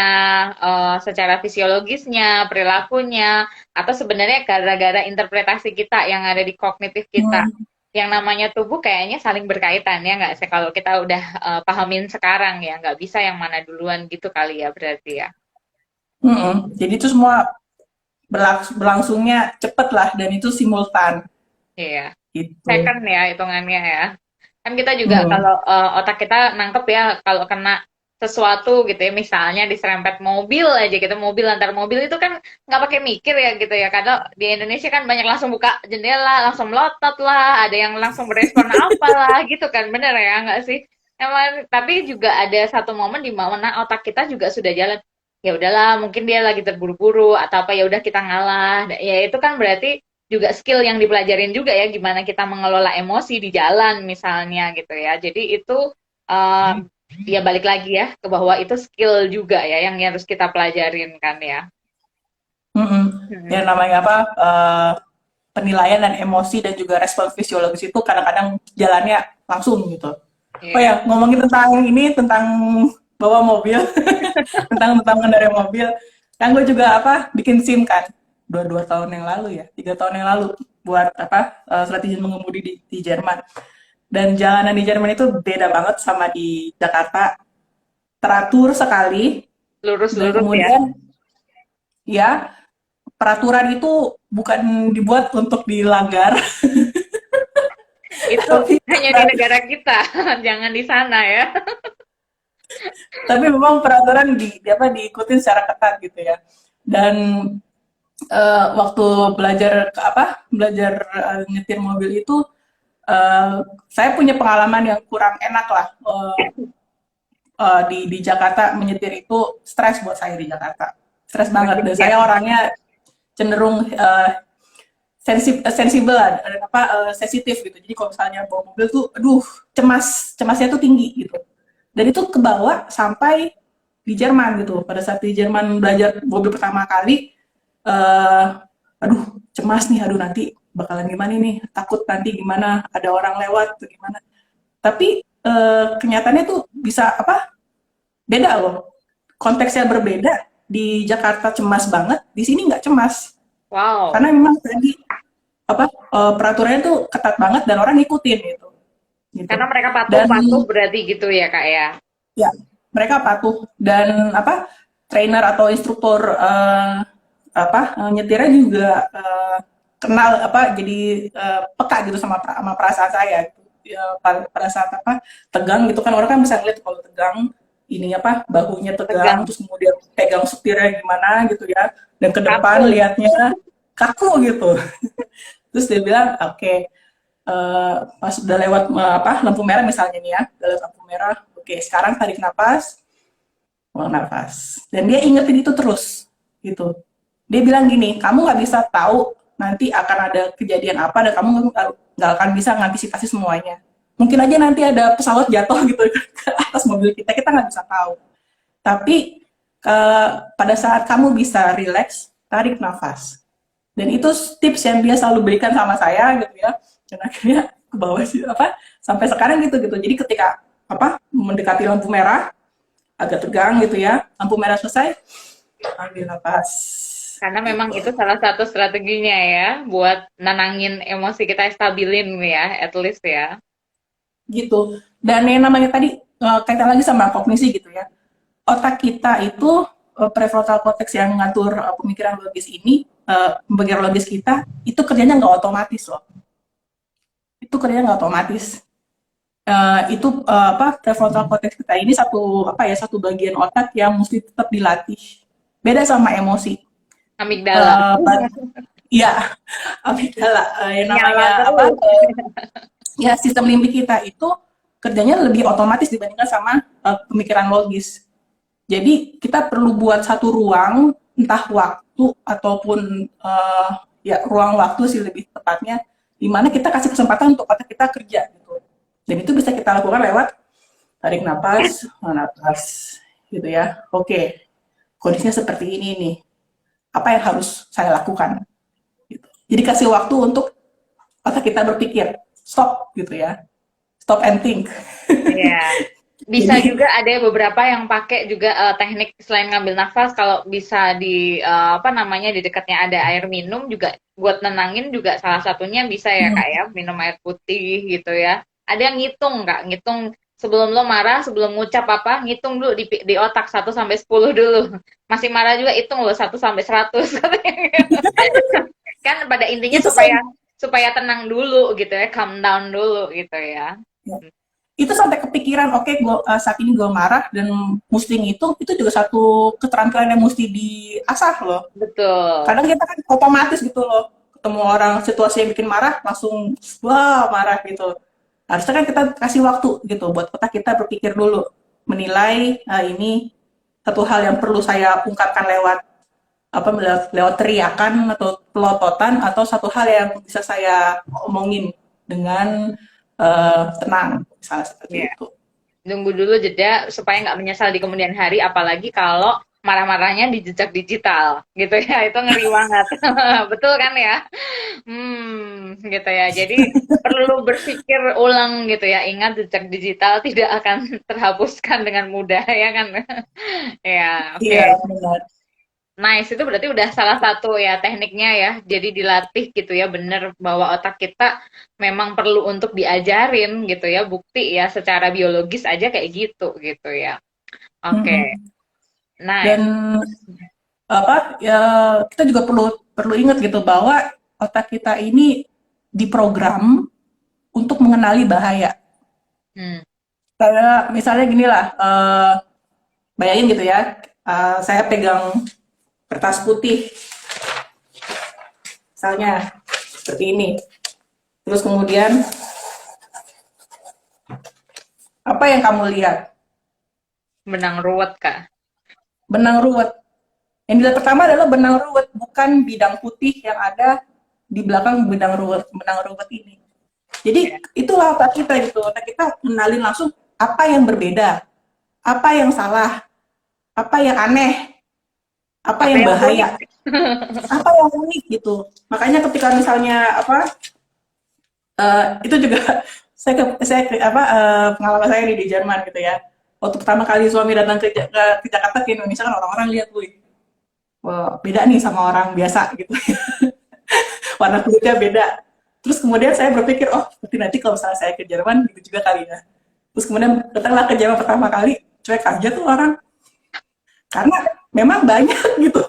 secara fisiologisnya, perilakunya, atau sebenarnya gara-gara interpretasi kita yang ada di kognitif kita. hmm, Yang namanya tubuh kayaknya saling berkaitan ya nggak sih? Kalau kita udah pahamin sekarang ya, nggak bisa yang mana duluan gitu kali ya berarti ya. Jadi itu semua berlangsungnya cepet lah dan itu simultan Iya. gitu. Second ya hitungannya ya. Kan kita juga Hmm. kalau otak kita nangkep ya kalau kena sesuatu gitu ya, misalnya diserempet mobil aja gitu, mobil antar mobil itu kan nggak pakai mikir ya gitu ya. Karena di Indonesia kan banyak langsung buka jendela, langsung melotot lah, ada yang langsung berespon apalah gitu kan, bener ya nggak sih? Emang, tapi juga ada satu momen di mana otak kita juga sudah jalan. Ya udahlah, mungkin dia lagi terburu-buru atau apa ya udah kita ngalah. Ya itu kan berarti juga skill yang dipelajarin juga ya gimana kita mengelola emosi di jalan misalnya gitu ya. Jadi itu uh, ya balik lagi ya ke bahwa itu skill juga ya yang harus kita pelajarin kan ya. Mm-mm. Hmm. Ya namanya apa, penilaian dan emosi dan juga respon fisiologis itu kadang-kadang jalannya langsung gitu. Oh Iya. ya, ngomongin tentang ini, tentang bawa mobil, tentang mengendarai mobil, kan gue juga apa bikin SIM kan, dua tahun yang lalu ya, 3 tahun yang lalu, buat apa strategi mengemudi di Jerman. Dan jalanan di Jerman itu beda banget sama di Jakarta, teratur sekali, dan Lurus-lurus ya. kemudian ya peraturan itu bukan dibuat untuk dilanggar, Itu tapi hanya di negara kita, jangan di sana ya. tapi memang peraturan apa diikutin secara ketat gitu ya. Dan waktu belajar belajar nyetir mobil itu, saya punya pengalaman yang kurang enak lah, di Jakarta menyetir itu stres buat saya di Jakarta, stres banget, dan Ya. saya orangnya cenderung sensibel dan apa sensitif gitu. Jadi kalau misalnya bawa mobil tuh, aduh cemasnya tuh tinggi gitu. Dan itu kebawa sampai di Jerman gitu. Pada saat di Jerman belajar mobil pertama kali, aduh cemas nih, aduh nanti bakalan gimana nih, takut nanti gimana ada orang lewat atau gimana. Tapi kenyataannya tuh bisa apa beda loh. Konteksnya berbeda. Di Jakarta cemas banget, di sini nggak cemas. Wow. Karena memang tadi apa peraturannya tuh ketat banget dan orang ngikutin gitu gitu. Karena mereka Dan patuh-patuh berarti gitu ya Kak ya. ya mereka patuh, dan apa trainer atau instruktur nyetirnya juga kenal apa, jadi peka gitu sama perasaan saya gitu. Ya, pada saat apa tegang gitu kan, orang kan bisa ngeliat kalau tegang ini apa bahunya tegang, Tegang. terus kemudian pegang setirnya gimana gitu ya, dan ke depan Kaku. liatnya kaku gitu. Terus dia bilang oke, pas udah lewat lampu merah misalnya nih ya, udah lewat lampu merah, oke sekarang tarik nafas, buang nafas, dan dia ingetin itu terus gitu. Dia bilang gini, kamu nggak bisa tahu nanti akan ada kejadian apa, dan kamu nggak akan bisa mengantisipasi semuanya. Mungkin aja nanti ada pesawat jatuh gitu ke atas mobil kita nggak bisa tahu. Tapi pada saat kamu bisa relax, tarik nafas. Dan itu tips yang dia selalu berikan sama saya gitu ya. Dan akhirnya ke bawah sih apa sampai sekarang gitu gitu. Jadi ketika apa mendekati lampu merah agak tegang gitu ya. Lampu merah selesai, ambil nafas Karena memang gitu. itu salah satu strateginya ya, buat nenangin emosi kita, stabilin ya, at least ya. Gitu. Dan yang namanya tadi kaitan lagi sama kognisi gitu ya. otak kita itu prefrontal cortex yang ngatur pemikiran logis ini, pemikiran logis kita itu kerjanya nggak otomatis loh. Itu kerjanya nggak otomatis. Apa, prefrontal cortex kita ini satu bagian otak yang mesti tetap dilatih. Beda sama emosi. Amigdala. Iya, amigdala. Yang Nyala namanya apa? terus. Ya, sistem limbik kita itu kerjanya lebih otomatis dibandingkan sama pemikiran logis. Jadi kita perlu buat satu ruang, entah waktu ataupun ya ruang waktu sih lebih tepatnya, di mana kita kasih kesempatan untuk otak kita kerja gitu. Dan itu bisa kita lakukan lewat tarik napas, napas gitu ya. Oke, kondisinya seperti ini nih. Apa yang harus saya lakukan? Gitu. Jadi kasih waktu untuk otak kita berpikir, stop gitu ya. Stop and think. Iya. Bisa Jadi, juga ada beberapa yang pakai juga teknik selain ngambil nafas, kalau bisa di apa namanya, di dekatnya ada air minum juga buat nenangin, juga salah satunya bisa ya Kak ya, minum air putih gitu ya. Ada yang ngitung Kak, ngitung sebelum lo marah, sebelum ngucap apa, ngitung dulu di otak 1 sampai 10 dulu. Masih marah juga hitung lo 1 sampai 100 katanya. Kan pada intinya itu supaya supaya tenang dulu gitu ya, calm down dulu gitu ya. itu sampai kepikiran, oke, saat ini gue marah dan mesti ngitung, itu juga satu keterampilan yang mesti diasah loh. Betul. Kadang kita kan otomatis gitu loh, ketemu orang situasi yang bikin marah langsung wah marah gitu. Harusnya kan kita kasih waktu gitu buat otak kita berpikir dulu, menilai ini satu hal yang perlu saya ungkapkan lewat apa, lewat teriakan atau pelototan, atau satu hal yang bisa saya omongin dengan tenang, misalnya seperti Iya. itu. Nunggu dulu jeda supaya nggak menyesal di kemudian hari, apalagi kalau marah-marahnya di jejak digital gitu ya, itu ngeri banget. Betul kan ya? Gitu ya. Jadi perlu berpikir ulang gitu ya. Ingat, jejak digital tidak akan terhapuskan dengan mudah ya kan? Ya, Iya, oke. benar. Nice, itu berarti udah salah satu ya tekniknya ya. Jadi dilatih gitu ya, bener bahwa otak kita memang perlu untuk diajarin gitu ya. Bukti ya secara biologis aja kayak gitu ya. Oke, Mm-mm. Dan nice. apa ya, kita juga perlu perlu ingat gitu bahwa otak kita ini diprogram untuk mengenali bahaya. Hmm, Kayak misalnya gini lah, bayangin gitu ya, saya pegang kertas putih, misalnya seperti ini. Terus kemudian apa yang kamu lihat? benang ruwet Kak. Benang ruwet. Yang dilihat pertama adalah benang ruwet, bukan bidang putih yang ada di belakang benang ruwet ini. Jadi Ya. itulah otak kita gitu. Otak kita kenalin langsung apa yang berbeda, apa yang salah, apa yang aneh, apa Apa yang yang unik? bahaya, apa yang unik gitu. Makanya ketika misalnya apa, itu juga pengalaman saya di Jerman gitu ya. Waktu pertama kali suami datang ke Jakarta, ke Indonesia, kan orang-orang lihat, wih, wah, beda nih sama orang biasa gitu. Warna kulitnya beda. Terus kemudian saya berpikir, oh, berarti nanti kalau misalnya saya ke Jerman gitu juga kali ya. Terus kemudian datanglah ke Jerman pertama kali, cuek aja tuh orang, karena memang banyak gitu.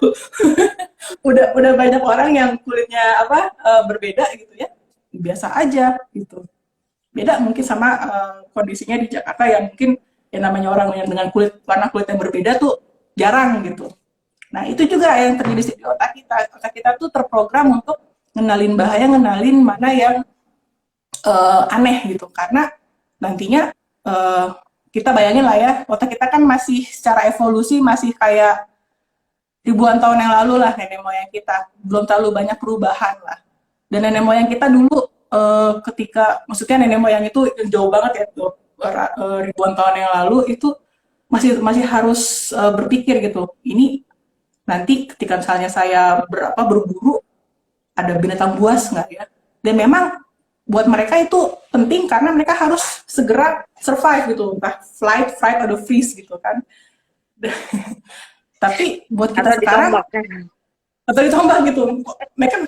Udah banyak orang yang kulitnya apa, berbeda gitu ya, biasa aja gitu. Beda mungkin sama kondisinya di Jakarta yang mungkin yang namanya orang yang dengan warna kulit yang berbeda tuh jarang gitu. Nah, itu juga yang terjadi di otak kita. Otak kita tuh terprogram untuk ngenalin bahaya, ngenalin mana yang aneh gitu. Karena nantinya kita bayangin lah ya, otak kita kan masih secara evolusi masih kayak ribuan tahun yang lalu lah nenek moyang kita. Belum terlalu banyak perubahan lah. Dan nenek moyang kita dulu ketika, maksudnya nenek moyang itu jauh banget ya tuh, ribuan tahun yang lalu itu masih harus berpikir gitu. Ini nanti ketika misalnya saya berburu, ada binatang buas nggak ya? Dan memang buat mereka itu penting karena mereka harus segera survive gitu, entah flight, fight, atau freeze gitu kan. Tapi buat kita Atau sekarang, ditombak kan? atau ditambah gitu,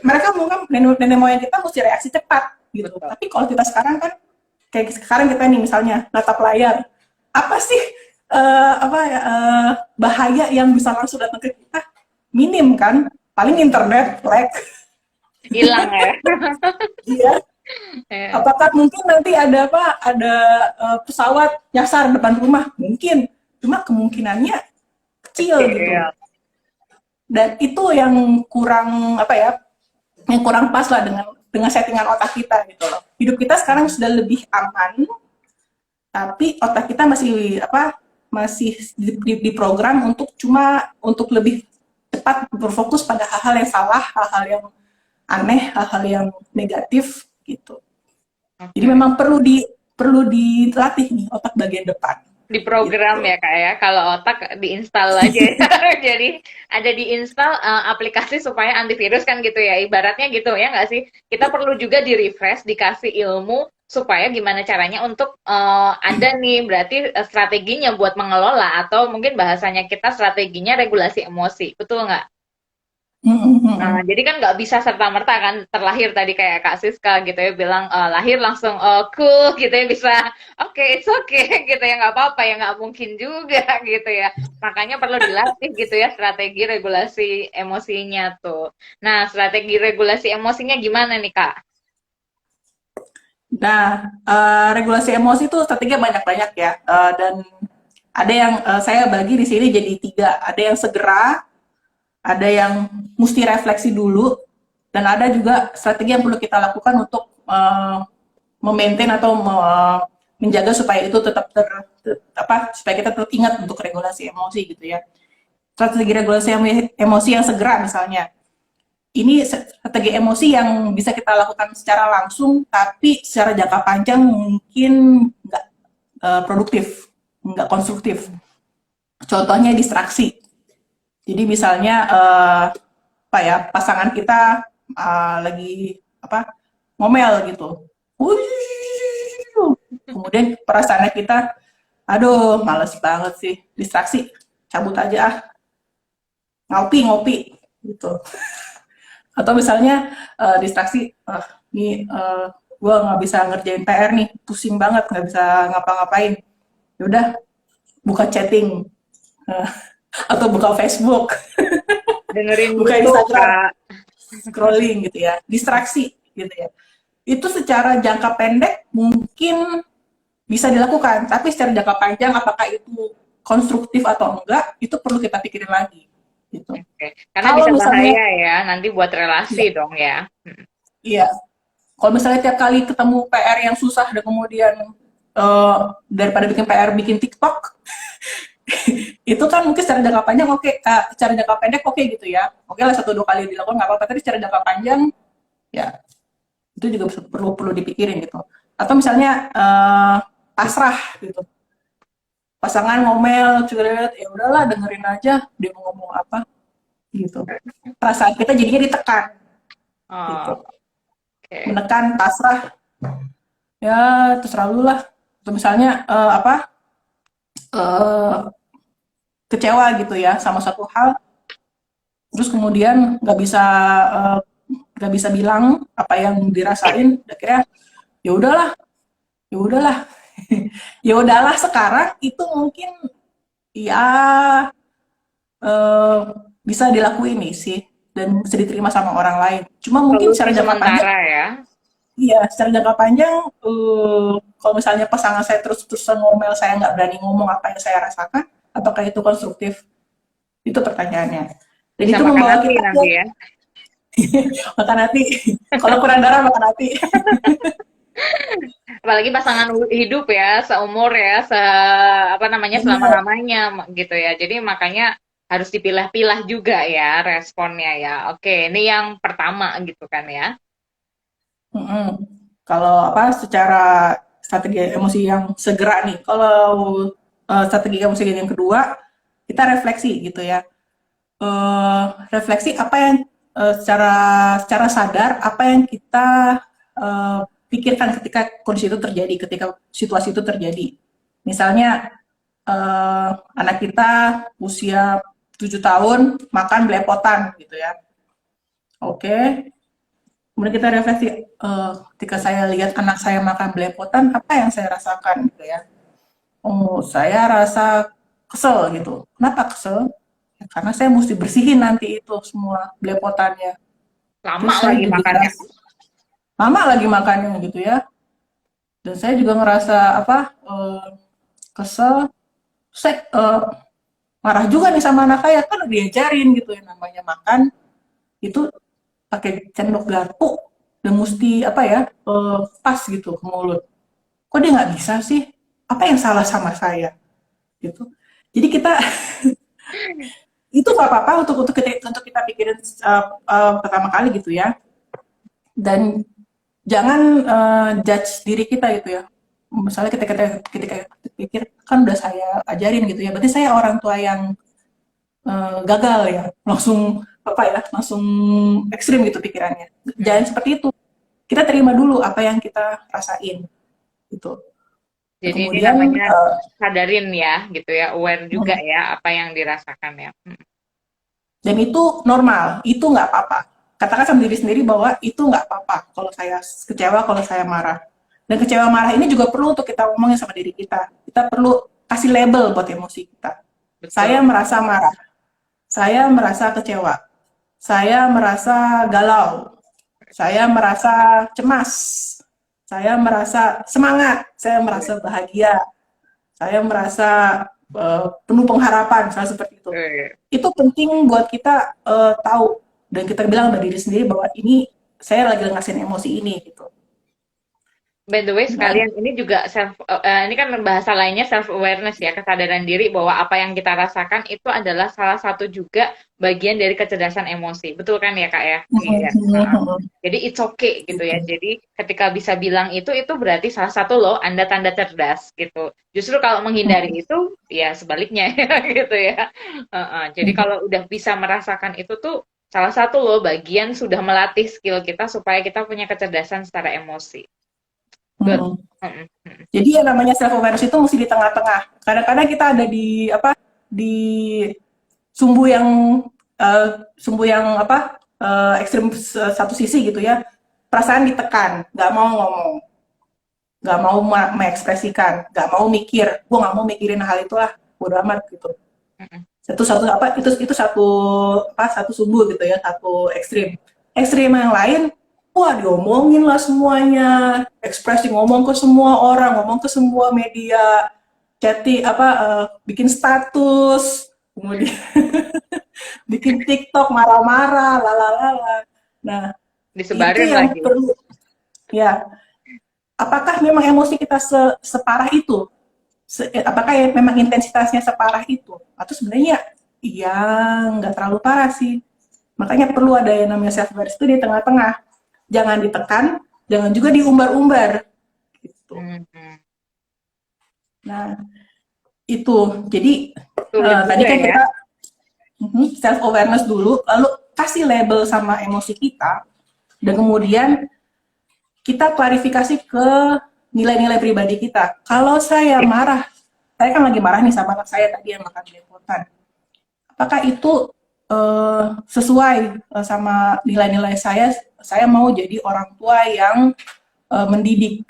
mereka mungkin nenek moyang kita mesti reaksi cepat gitu. Betul. Tapi kalau kita sekarang kan, kayak sekarang kita nih misalnya natap layar, apa sih apa ya, bahaya yang bisa langsung datang ke kita minim kan, paling internet lag. Hilang ya. Iya. Ya. Apakah mungkin nanti ada apa, ada pesawat nyasar depan rumah? Mungkin, cuma kemungkinannya kecil gitu. Kecil. Dan itu yang kurang apa ya, yang kurang pas lah dengan settingan otak kita gitu loh. Hidup kita sekarang sudah lebih aman, tapi otak kita masih apa, masih diprogram untuk cuma untuk lebih cepat berfokus pada hal-hal yang salah, hal-hal yang aneh, hal-hal yang negatif gitu. Jadi Oke. memang perlu dilatih nih otak bagian depan Di program gitu. ya kak ya, kalau otak diinstal aja ya. Jadi ada diinstal aplikasi supaya antivirus kan gitu ya, ibaratnya gitu ya nggak sih, kita perlu juga di refresh, dikasih ilmu supaya gimana caranya untuk ada nih berarti strateginya buat mengelola, atau mungkin bahasanya kita strateginya regulasi emosi, betul nggak? Nah, jadi kan nggak bisa serta-merta kan terlahir tadi kayak Kak Siska gitu ya bilang lahir langsung cool gitu ya, bisa oke, it's okay gitu ya, nggak apa-apa ya, nggak mungkin juga gitu ya. Makanya perlu dilatih gitu ya strategi regulasi emosinya tuh. Nah, strategi regulasi emosinya gimana nih Kak? Nah, regulasi emosi itu strateginya banyak-banyak ya, dan ada yang saya bagi di sini jadi tiga. Ada yang segera, ada yang mesti refleksi dulu, dan ada juga strategi yang perlu kita lakukan untuk memaintain atau menjaga supaya itu tetap apa, supaya kita tetap ingat untuk regulasi emosi gitu ya. Strategi regulasi emosi yang segera misalnya. Ini strategi emosi yang bisa kita lakukan secara langsung, tapi secara jangka panjang mungkin nggak produktif, nggak konstruktif. Contohnya distraksi. Jadi misalnya apa ya, pasangan kita lagi apa, ngomel gitu. Kemudian perasaannya kita, aduh males banget sih, distraksi, cabut aja ah, ngopi gitu. Atau misalnya distraksi, nih gue nggak bisa ngerjain PR nih, pusing banget nggak bisa ngapa-ngapain, ya udah buka chatting, uh, atau buka Facebook, Dengerin buka YouTube Instagram, Kak. scrolling gitu ya, distraksi gitu ya. Itu secara jangka pendek mungkin bisa dilakukan, tapi secara jangka panjang apakah itu konstruktif atau enggak, itu perlu kita pikirin lagi gitu. Oke. Karena Kalau bisa misalnya, bahaya ya nanti buat relasi iya, dong ya. iya, kalau misalnya tiap kali ketemu PR yang susah dan kemudian daripada bikin PR bikin TikTok, itu kan mungkin secara jangka panjang oke, secara jangka pendek oke gitu ya. Oke lah satu dua kali dilakukan nggak apa-apa, tapi secara jangka panjang ya itu juga perlu perlu dipikirin gitu. Atau misalnya pasrah gitu. Pasangan ngomel, cerewet, ya udahlah dengerin aja dia mau ngomong apa gitu. Perasaan kita jadinya ditekan Oh, gitu. oke. Menekan, pasrah, ya terserah lu lah. Atau misalnya apa, eh, kecewa gitu ya sama satu hal, terus kemudian eh, nggak bisa bilang apa yang dirasain, akhirnya ya udahlah, ya udahlah, ya udahlah sekarang itu mungkin ya eh, bisa dilakuin nih sih, dan bisa diterima sama orang lain. Cuma mungkin Solusi secara jangka panjang, sementara ya. iya secara jangka panjang, kalau misalnya pasangan saya terus-terusan ngomel, saya nggak berani ngomong apa yang saya rasakan, apakah itu konstruktif? Itu pertanyaannya. Dan Bisa itu makan membawa hati kita ke nanti ya. makan hati. Kalau kurang darah makan hati. Apalagi pasangan hidup ya, seumur ya, apa namanya, Benar. selama-lamanya gitu ya. Jadi makanya harus dipilah-pilah juga ya responnya ya. Oke, ini yang pertama gitu kan ya. Mm-mm. Kalau apa secara strategi emosi yang segera nih. Kalau strategi emosi yang kedua, kita refleksi gitu ya. Refleksi apa yang secara secara sadar apa yang kita eh, pikirkan ketika kondisi itu terjadi, ketika situasi itu terjadi. Misalnya anak kita usia 7 tahun makan belepotan gitu ya. Oke, kemudian kita refleksi, ketika saya lihat anak saya makan belepotan, apa yang saya rasakan gitu ya. Oh, saya rasa kesel gitu. Kenapa kesel? Ya, karena saya mesti bersihin nanti itu semua belepotannya. Lama Terus saya lagi juga makannya. ngerasa lama lagi makannya gitu ya. Dan saya juga ngerasa apa kesel. Saya marah juga nih sama anak saya kan udah diajarin gitu ya namanya makan itu pakai sendok garpu dan mesti apa ya pas gitu ke mulut. Kok dia nggak bisa sih? Apa yang salah sama saya? Gitu. Jadi kita itu nggak apa-apa untuk kita pikirin pertama kali gitu ya. Dan jangan judge diri kita gitu ya. Misalnya ketika pikir kan udah saya ajarin gitu ya. Berarti saya orang tua yang gagal ya. Langsung apa ya? Langsung ekstrim gitu pikirannya. Hmm. Jangan seperti itu. Kita terima dulu apa yang kita rasain gitu. Dan Jadi ini kemudian namanya sadarin ya, gitu ya, aware juga ya apa yang dirasakan ya. dan itu normal, itu nggak apa-apa. Katakan sama diri sendiri bahwa itu nggak apa-apa kalau saya kecewa, kalau saya marah. Dan kecewa marah ini juga perlu untuk kita ngomongin sama diri kita. Kita perlu kasih label buat emosi kita. Saya Betul. merasa marah, saya merasa kecewa, saya merasa galau, saya merasa cemas, saya merasa semangat, saya merasa bahagia, saya merasa penuh pengharapan, misalnya seperti itu. Oke. Itu penting buat kita tahu dan kita bilang dari diri sendiri bahwa ini saya lagi ngasihin emosi ini gitu. By the way, Nah, sekalian ini juga ini kan bahasa lainnya self awareness ya, kesadaran diri bahwa apa yang kita rasakan itu adalah salah satu juga bagian dari kecerdasan emosi. Betul kan ya, Kak ya? Iya. Heeh. Jadi it's okay gitu ya. Jadi ketika bisa bilang itu berarti salah satu loh Anda tanda cerdas gitu. Justru kalau menghindari itu ya sebaliknya ya gitu ya. Heeh. Jadi kalau udah bisa merasakan itu tuh salah satu loh bagian sudah melatih skill kita supaya kita punya kecerdasan secara emosi. Good. Mm-mm, mm-mm. jadi yang namanya self awareness itu mesti di tengah-tengah. Kadang-kadang kita ada di apa di sumbu yang apa ekstrim satu sisi gitu ya. Perasaan ditekan, nggak mau ngomong, nggak mau mengekspresikan, nggak mau mikir, gue nggak mau mikirin hal itulah, bodo amat gitu. Mm-mm. Satu apa itu satu apa satu sumbu gitu ya, satu ekstrim. Ekstrim yang lain, wah diomongin lah semuanya, ekspresi ngomong ke semua orang, ngomong ke semua media, chatting apa bikin status, kemudian bikin TikTok marah-marah, lalalala. Nah, itu Disebarin yang lagi. perlu ya. Apakah memang emosi kita separah itu? Apakah ya memang intensitasnya separah itu? Atau sebenarnya iya nggak terlalu parah sih. Makanya perlu ada yang namanya self awareness itu di tengah-tengah. Jangan ditekan, jangan juga diumbar-umbar. Gitu. Mhm. Nah, itu. Jadi Sulit tadi juga kan ya. kita self awareness dulu, lalu kasih label sama emosi kita, dan kemudian kita klarifikasi ke nilai-nilai pribadi kita. Kalau saya marah, saya kan lagi marah nih sama anak saya tadi yang makan belepotan. Apakah itu sesuai sama nilai-nilai saya? Saya mau jadi orang tua yang mendidik.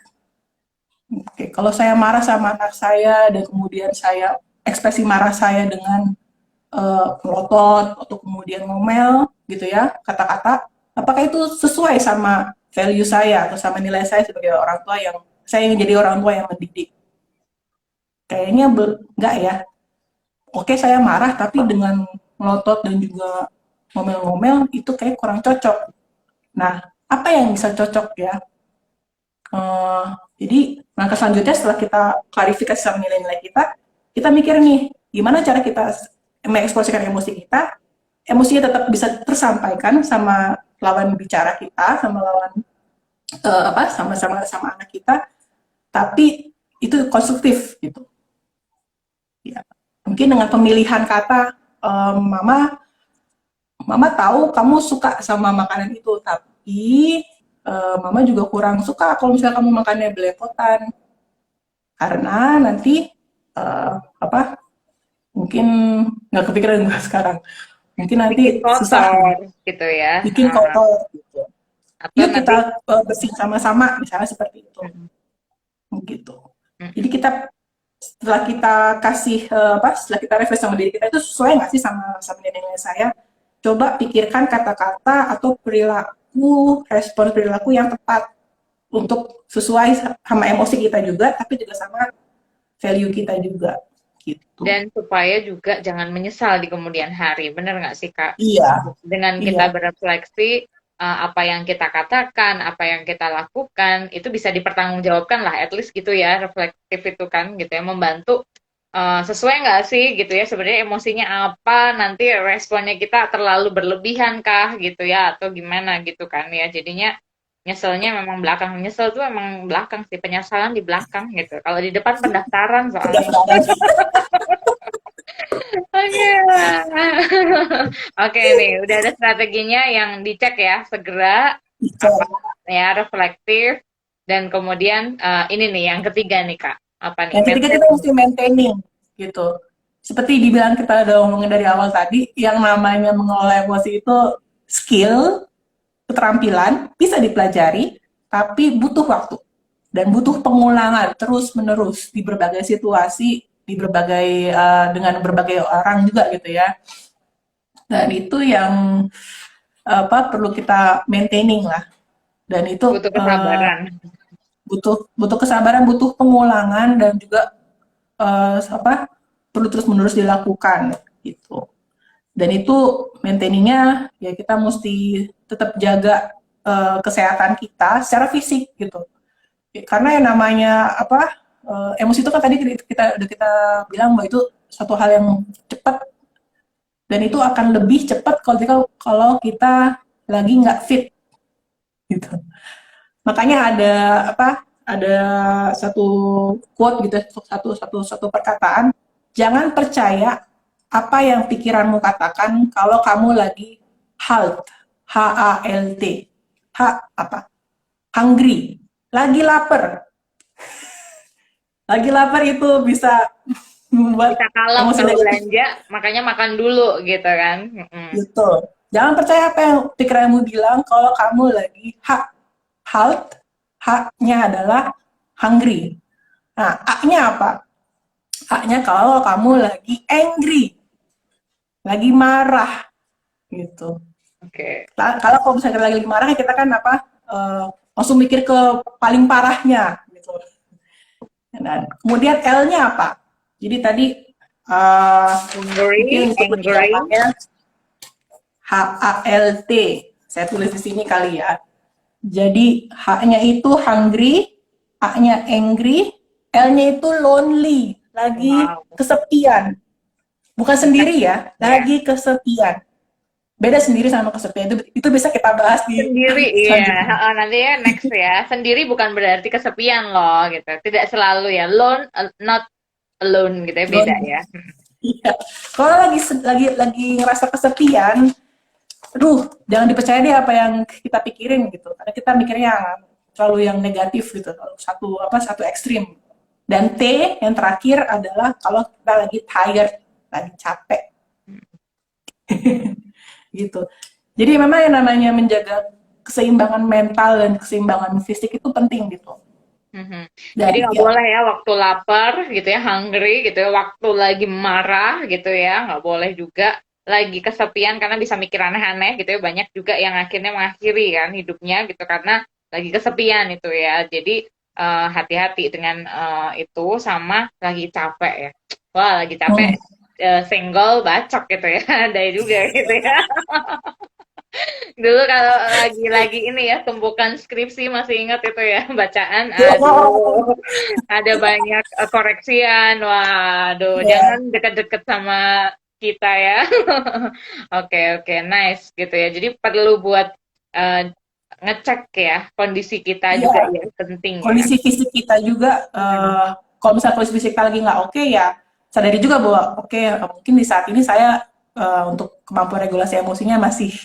Oke, kalau saya marah sama anak saya dan kemudian saya ekspresi marah saya dengan melotot atau kemudian ngomel gitu ya, kata-kata, apakah itu sesuai sama value saya atau sama nilai saya sebagai orang tua yang saya ingin jadi orang tua yang mendidik? Kayaknya enggak ya. Oke, saya marah tapi dengan melotot dan juga ngomel-ngomel itu kayak kurang cocok. Nah, apa yang bisa cocok ya? Uh, jadi langkah selanjutnya setelah kita klarifikasi sama nilai-nilai kita mikir nih, gimana cara kita mengekspresikan emosi kita, emosinya tetap bisa tersampaikan sama lawan bicara kita, sama lawan apa, sama anak kita, tapi itu konstruktif gitu. Ya. Mungkin dengan pemilihan kata, mama, mama tahu kamu suka sama makanan itu, tapi mama juga kurang suka kalau misalnya kamu makannya belepotan, karena nanti apa mungkin nggak kepikiran gue sekarang mungkin Bikin nanti susah kotor gitu ya. bikin kotor gitu. Atau Yuk nanti kita bersih sama-sama misalnya seperti itu mm, gitu. mm, Jadi kita setelah kita kasih setelah kita refresh sama diri kita itu sesuai nggak sih sama sama nilai saya, coba pikirkan kata-kata atau perilaku, respon perilaku yang tepat untuk sesuai sama emosi kita juga, tapi juga sama value kita juga gitu. Dan supaya juga jangan menyesal di kemudian hari, bener nggak sih Kak? Iya, Dengan iya, kita berefleksi, apa yang kita katakan, apa yang kita lakukan, itu bisa dipertanggungjawabkan lah, at least gitu ya, reflektif itu kan, gitu ya, membantu sesuai nggak sih, gitu ya, sebenarnya emosinya apa, nanti responnya kita terlalu berlebihan kah, gitu ya, atau gimana gitu kan ya, jadinya nyeselnya memang belakang, nyesel tuh emang belakang sih, penyesalan di belakang gitu, kalau di depan pendaftaran soalnya. pendaftaran. Oke lah. Oke nih, udah ada strateginya yang dicek ya, segera apa ya reflektif dan kemudian ini nih yang ketiga nih Kak, apa nih? Yang ketiga kita Maintenance. mesti maintaining gitu. Seperti dibilang kita udah ngomongin dari awal tadi, yang namanya mengelola emosi itu skill, keterampilan, bisa dipelajari, tapi butuh waktu dan butuh pengulangan terus menerus di berbagai situasi, di berbagai dengan berbagai orang juga gitu ya. Dan itu yang perlu kita maintaining lah. Dan itu Butuh kesabaran. butuh butuh kesabaran, butuh pengulangan dan juga perlu terus menerus dilakukan gitu. Dan itu maintainingnya ya kita mesti tetap jaga kesehatan kita secara fisik gitu. Karena yang namanya emosi itu kan tadi kita udah kita bilang bahwa itu satu hal yang cepat dan itu akan lebih cepat kalau kita lagi nggak fit gitu. Makanya ada satu quote gitu, satu perkataan, jangan percaya apa yang pikiranmu katakan kalau kamu lagi halt, HALT, H apa? Hungry, lagi lapar. Lagi lapar itu bisa Bisa membuat kalap emosi kalau negatif belanja, makanya makan dulu gitu kan. gitu. Jangan percaya apa yang pikiranmu bilang kalau kamu lagi halt, H-nya adalah hungry. Nah, A-nya apa? A-nya kalau kamu lagi angry, lagi marah gitu. Oke. Kalau misalnya lagi marah kita kan langsung mikir ke paling parahnya gitu. Dan kemudian L-nya apa? Jadi tadi mungkin Hungry, untuk lebih angry. gampangnya HALT. Saya tulis di sini kali ya. Jadi H-nya itu hungry, A-nya angry, L-nya itu lonely, lagi Wow. kesepian. Bukan sendiri ya, Ya. lagi kesepian. Beda sendiri sama kesepian itu bisa kita bahas di Sendiri, iya. selanjutnya. Nanti ya next ya. Sendiri bukan berarti kesepian loh, gitu. Tidak selalu ya. Lone, not alone gitu ya. Beda Lonely. ya. Iya. Kalau lagi ngerasa kesepian, aduh, jangan dipercaya deh apa yang kita pikirin gitu. Karena kita mikirnya terlalu yang negatif gitu, satu ekstrim. Dan T yang terakhir adalah kalau kita lagi tired, lagi capek gitu. Jadi memang yang namanya menjaga keseimbangan mental dan keseimbangan fisik itu penting gitu. Mhm. Jadi Dan nggak ya, boleh ya waktu lapar gitu ya, hungry gitu ya, waktu lagi marah gitu ya, nggak boleh juga lagi kesepian karena bisa mikir aneh-aneh gitu ya. Banyak juga yang akhirnya mengakhiri kan hidupnya gitu karena lagi kesepian itu ya. Jadi hati-hati dengan itu sama lagi capek ya. Wah, lagi capek hmm, single bacok gitu ya. Ada juga gitu ya. Dulu kalau lagi-lagi ini ya, tumpukan skripsi masih ingat itu ya, bacaan, aduh, ada banyak koreksian, waduh, ya, jangan deket-deket sama kita ya. Oke, oke, nice gitu ya. Jadi perlu buat eh, ngecek ya kondisi kita juga ya, ya, penting ya. kondisi fisik kita juga Hmm. kalau misalnya kondisi fisik kita lagi nggak oke ya sadari juga bahwa oke mungkin di saat ini saya untuk kemampuan regulasi emosinya masih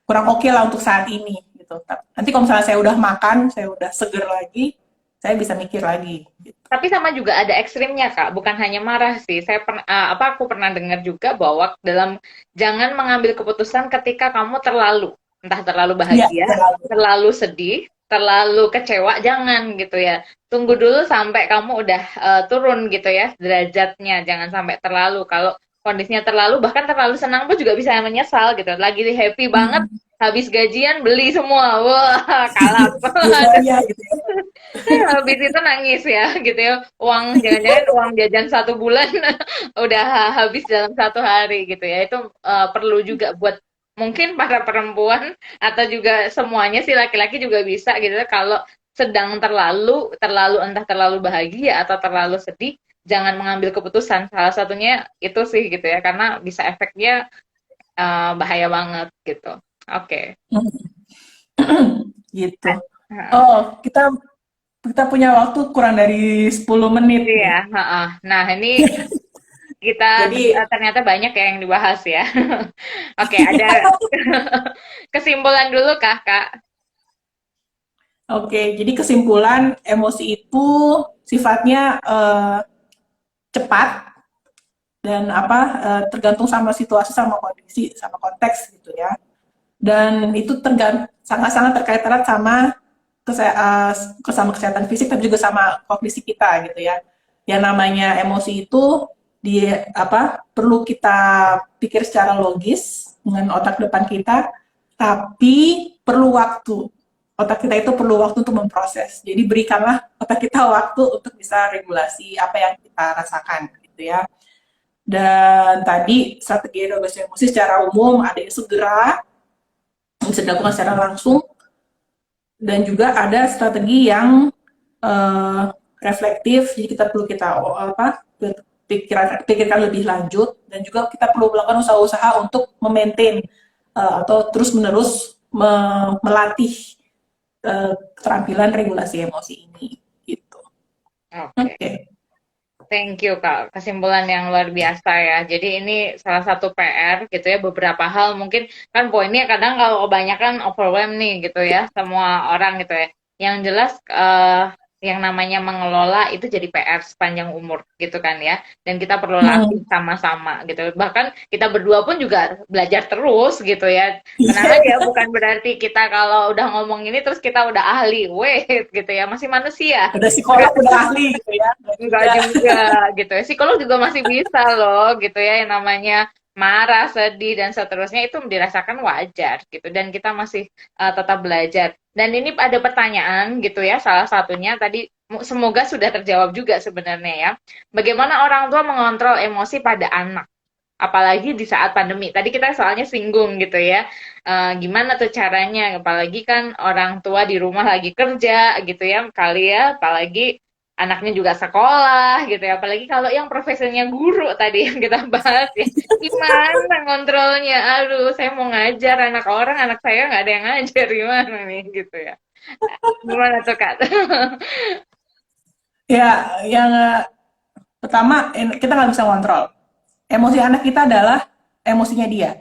kurang oke lah untuk saat ini gitu. Nanti kalau misalnya saya udah makan, saya udah seger lagi, saya bisa mikir lagi. Gitu. Tapi sama juga ada ekstrimnya, Kak. Bukan hanya marah sih. Aku pernah dengar juga bahwa dalam jangan mengambil keputusan ketika kamu terlalu, entah terlalu Iya, bahagia, terlalu. terlalu sedih, terlalu kecewa, jangan gitu ya. Tunggu dulu sampai kamu udah turun gitu ya derajatnya, jangan sampai terlalu. Kalau kondisinya terlalu, bahkan terlalu senang pun juga bisa menyesal gitu. Lagi happy banget, Hmm, habis gajian beli semua, wah kalap. euforia gitu ya. Habis itu nangis ya gitu ya, uang jangan-jangan uang jajan 1 bulan udah habis dalam 1 hari gitu ya. Itu perlu juga buat mungkin para perempuan atau juga semuanya sih, laki-laki juga bisa gitu ya. Kalau sedang terlalu terlalu entah terlalu bahagia atau terlalu sedih, jangan mengambil keputusan. Salah satunya itu sih gitu ya, karena bisa efeknya bahaya banget gitu. Oke. Gitu. Nah, Oh, kita kita punya waktu kurang dari 10 menit iya, nih. heeh. Nah, ini kita Jadi, ternyata banyak ya yang dibahas ya. Oke, ada kesimpulan dulu Kak, Kak. oke, jadi kesimpulan emosi itu sifatnya cepat dan tergantung sama situasi, sama kondisi, sama konteks gitu ya. Dan itu sangat-sangat terkait erat sama sama kesehatan fisik, tapi juga sama kognisi kita gitu ya. Yang namanya emosi itu perlu kita pikir secara logis dengan otak depan kita, tapi perlu waktu. Otak kita itu perlu waktu untuk memproses. Jadi berikanlah otak kita waktu untuk bisa regulasi apa yang kita rasakan gitu ya. Dan tadi strategi regulasi emosi secara umum ada yang segera, bisa dilakukan secara langsung, dan juga ada strategi yang uh, reflektif, jadi kita perlu pikirkan lebih lanjut, dan juga kita perlu melakukan usaha-usaha untuk memaintain atau terus menerus melatih keterampilan regulasi emosi ini gitu. Oke. Oke. Thank you Kak, kesimpulan yang luar biasa ya. Jadi ini salah satu PR gitu ya, beberapa hal mungkin kan poinnya kadang kalau kebanyakan overwhelm nih gitu ya, semua orang gitu ya. Yang jelas yang namanya mengelola itu jadi PR sepanjang umur gitu kan ya. Dan kita perlu latih sama-sama gitu. Bahkan kita berdua pun juga belajar terus gitu ya. Tenang aja, bukan berarti kita kalau udah ngomong ini terus kita udah ahli. Wait gitu ya, masih manusia. Udah psikolog, udah ahli gitu ya. Enggak juga gitu ya. Psikolog juga masih bisa loh gitu ya, yang namanya marah, sedih dan seterusnya itu dirasakan wajar gitu, dan kita masih tetap belajar. Dan ini ada pertanyaan gitu ya, salah satunya tadi semoga sudah terjawab juga sebenarnya ya. Bagaimana orang tua mengontrol emosi pada anak? Apalagi di saat pandemi. Tadi kita soalnya singgung gitu ya. Gimana tuh caranya? Apalagi kan orang tua di rumah lagi kerja gitu ya, kali ya, apalagi anaknya juga sekolah gitu ya. Apalagi kalau yang profesinya guru tadi yang kita bahas ya. Gimana kontrolnya? Aduh, saya mau ngajar anak orang, anak saya nggak ada yang ngajar, gimana nih gitu ya. Gimana tuh Kak? Ya, yang pertama kita nggak bisa kontrol. Emosi anak kita adalah emosinya dia,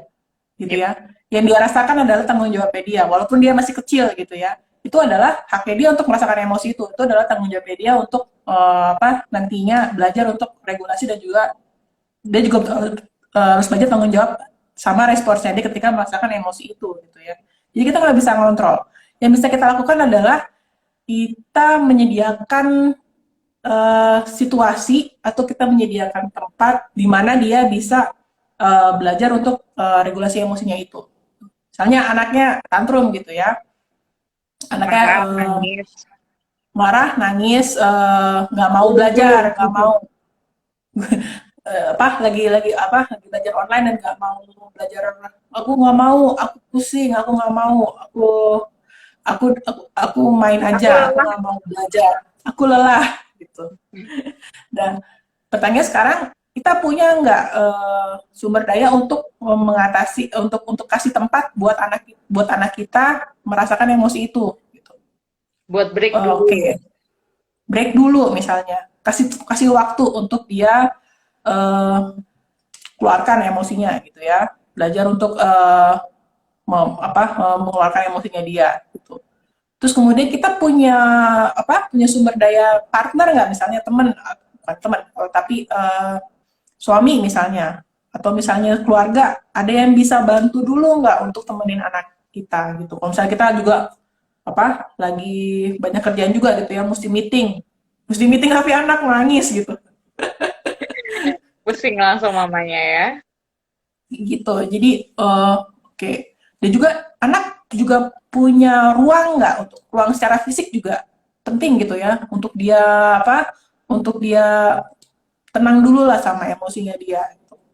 gitu Yep. ya. Yang dia rasakan adalah tanggung jawabnya dia, walaupun dia masih kecil gitu ya. Itu adalah haknya dia untuk merasakan emosi itu. Itu adalah tanggung jawabnya dia untuk nantinya belajar untuk regulasi, dan juga dia juga harus belajar tanggung jawab sama responsnya dia ketika merasakan emosi itu gitu ya. Jadi kita nggak bisa ngontrol. Yang bisa kita lakukan adalah kita menyediakan situasi, atau kita menyediakan tempat di mana dia bisa belajar untuk regulasi emosinya itu. Misalnya anaknya tantrum gitu ya, anaknya Marah, nangis, marah, nangis, nggak mau gugup. belajar, nggak mau lagi belajar online dan nggak mau belajar. Aku nggak mau, aku pusing, aku nggak mau, aku main Aku aja, aku lelah. nggak mau belajar, aku lelah gitu. Dan pertanyaan sekarang, kita punya nggak sumber daya untuk mengatasi, untuk kasih tempat buat anak kita merasakan emosi itu gitu. Buat break Oke, dulu. break dulu misalnya, kasih kasih waktu untuk dia eh, keluarkan emosinya gitu ya, belajar untuk mengeluarkan emosinya dia gitu. Terus kemudian kita punya sumber daya partner nggak, misalnya teman, bukan teman, tapi suami misalnya, atau misalnya keluarga, ada yang bisa bantu dulu nggak untuk temenin anak kita gitu. Kalau misalnya kita juga apa lagi banyak kerjaan juga gitu ya, mesti meeting tapi anak nangis gitu. Pusing langsung mamanya ya. Gitu. Jadi oke. Dan juga anak juga punya ruang nggak untuk ruang secara fisik juga penting gitu ya untuk dia apa? Untuk dia tenang dulu lah sama emosinya dia.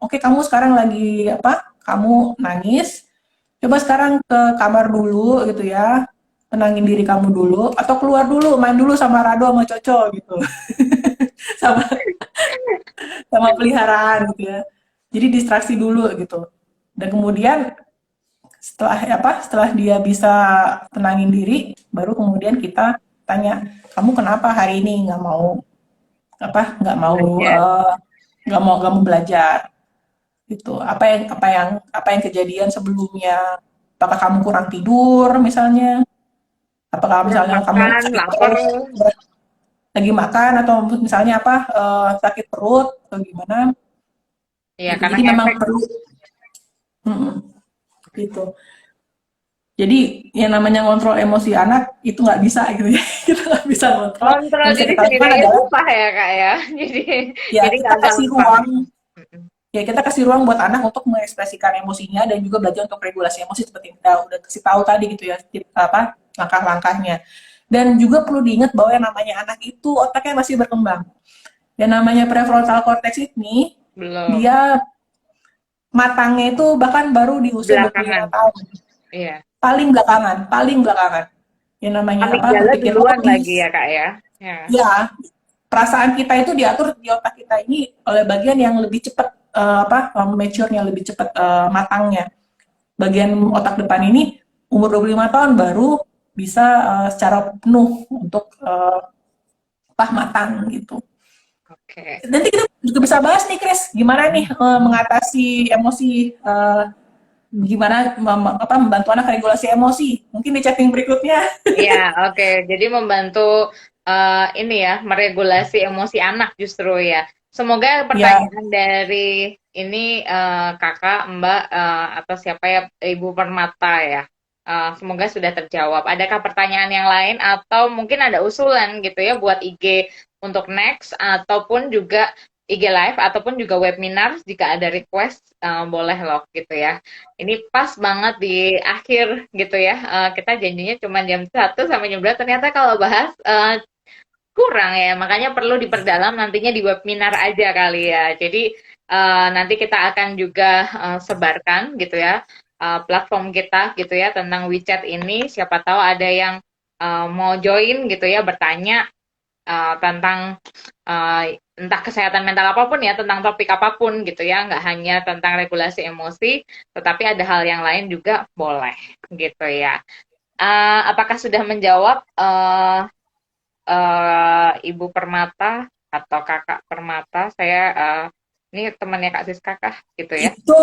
Oke, kamu sekarang lagi apa? Kamu nangis. Coba sekarang ke kamar dulu gitu ya. Tenangin diri kamu dulu atau keluar dulu, main dulu sama Rado sama Coco gitu. sama sama peliharaan gitu ya. Jadi distraksi dulu gitu. Dan kemudian setelah dia bisa tenangin diri, baru kemudian kita tanya, kamu kenapa hari ini apa nggak mau Belajar. nggak mau belajar gitu, apa yang kejadian sebelumnya, apakah kamu kurang tidur misalnya, apakah Kurang misalnya kamu makan, sakit lapar. perut lagi makan, atau misalnya apa sakit perut atau gimana Iya, gitu, karena jadi memang ngefek. perlu. Mm, gitu. Jadi yang namanya ngontrol emosi anak itu nggak bisa gitu ya. Kita nggak bisa ngontrol. Kontrol Yang bisa diri kita sendiri lakukan aja adalah susah ya kak ya. Jadi ya jadi kita nggak kasih gampang. ruang, Mm-mm. ya kita kasih ruang buat anak untuk mengekspresikan emosinya dan juga belajar untuk regulasi emosi seperti kita udah kasih tahu tadi gitu ya, apa langkah-langkahnya. Dan juga perlu diingat bahwa yang namanya anak itu otaknya masih berkembang. Yang namanya prefrontal cortex ini Belum. dia matangnya itu bahkan baru di usia 25 Belakangan. tahun. Iya. Paling belakangan. Yang namanya apa Amigdala berpikir duluan lagi logis. ya kak ya. Ya. Ya, perasaan kita itu diatur di otak kita ini oleh bagian yang lebih cepat mature-nya lebih cepat matangnya. Bagian otak depan ini umur 25 tahun baru bisa secara penuh untuk matang gitu. Oke. Nanti kita juga bisa bahas nih Chris, gimana nih mengatasi emosi, gimana membantu anak regulasi emosi. Mungkin di chatting berikutnya. Iya, oke. Jadi membantu ini ya, meregulasi emosi anak justru ya. Semoga Ya, pertanyaan dari ini kakak, mbak, atau siapa ya, Ibu Permata ya. Semoga sudah terjawab. Adakah pertanyaan yang lain atau mungkin ada usulan gitu ya buat IG untuk next ataupun juga IG live ataupun juga webinar jika ada request boleh loh gitu ya. Ini pas banget di akhir gitu ya. Kita janjinya cuma jam 1 sampai jam 2. Ternyata kalau bahas kurang ya. Makanya perlu diperdalam nantinya di webinar aja kali ya. Jadi nanti kita akan juga sebarkan gitu ya platform kita gitu ya tentang WeChat ini. Siapa tahu ada yang mau join gitu ya bertanya tentang entah kesehatan mental apapun ya, tentang topik apapun gitu ya, nggak hanya tentang regulasi emosi, tetapi ada hal yang lain juga boleh gitu ya. Apakah sudah menjawab Ibu Permata atau Kakak Permata? Saya ini temannya Kak Siska kah gitu ya? itu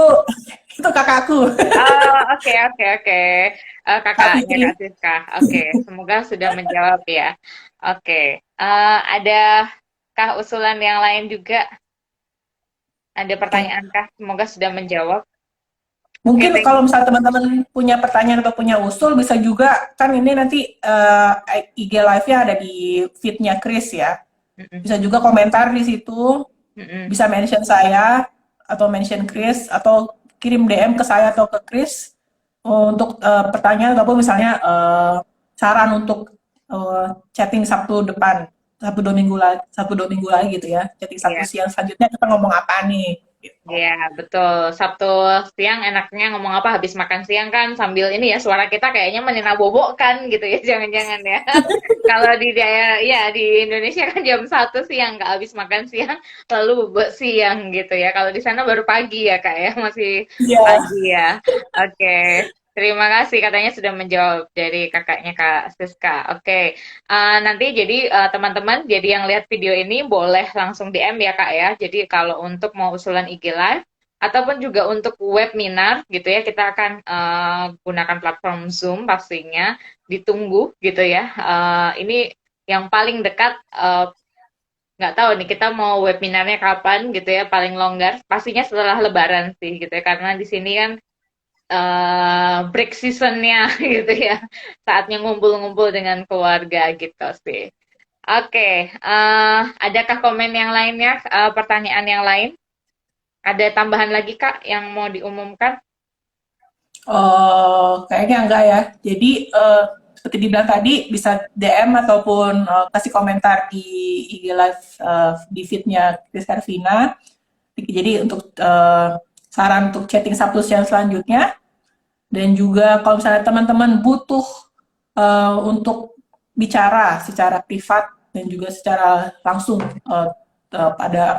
itu kakakku, Oh, oke oke oke. Kak Kakaknya Kak Fitri. Siska. Oke, semoga sudah menjawab ya. Oke, ada kah usulan yang lain juga? Ada Oke. pertanyaan kah? Semoga sudah menjawab. Oke, Mungkin thank kalau misalnya teman-teman punya pertanyaan atau punya usul, bisa juga kan ini nanti IG live-nya ada di feed-nya Chris ya. Mm-mm, Bisa juga komentar di situ, mm-mm. bisa mention saya atau mention Chris atau kirim DM ke saya atau ke Chris untuk pertanyaan ataupun misalnya saran untuk chatting Sabtu depan, Sabtu 2 minggu lagi gitu ya. Chatting Sabtu Iya. siang selanjutnya kita ngomong apa nih? Gitu. Iya, betul. Sabtu siang enaknya ngomong apa habis makan siang kan sambil ini ya suara kita kayaknya menina bobok kan gitu ya jangan-jangan ya. Kalau di daerah ya di Indonesia kan jam 1 siang nggak habis makan siang lalu bobok siang gitu ya. Kalau di sana baru pagi ya Kak ya, masih Iya. pagi ya. Oke. Terima kasih katanya sudah menjawab dari kakaknya Kak Siska. Oke. Nanti jadi teman-teman, jadi yang lihat video ini boleh langsung DM ya Kak ya. Jadi kalau untuk mau usulan IG Live ataupun juga untuk webinar gitu ya, kita akan gunakan platform Zoom pastinya. Ditunggu gitu ya. Ini yang paling dekat nggak tahu nih kita mau webinarnya kapan gitu ya paling longgar. Pastinya setelah Lebaran sih gitu ya karena di sini kan break seasonnya gitu ya, saatnya ngumpul-ngumpul dengan keluarga gitu sih. Oke, adakah komen yang lainnya, pertanyaan yang lain? Ada tambahan lagi Kak yang mau diumumkan? Kayaknya enggak ya. Jadi seperti dibilang tadi bisa DM ataupun kasih komentar di IG Live di feed-nya Chris Arvina. Jadi untuk saran untuk chatting Sabtu yang selanjutnya dan juga kalau misalnya teman-teman butuh untuk bicara secara privat dan juga secara langsung pada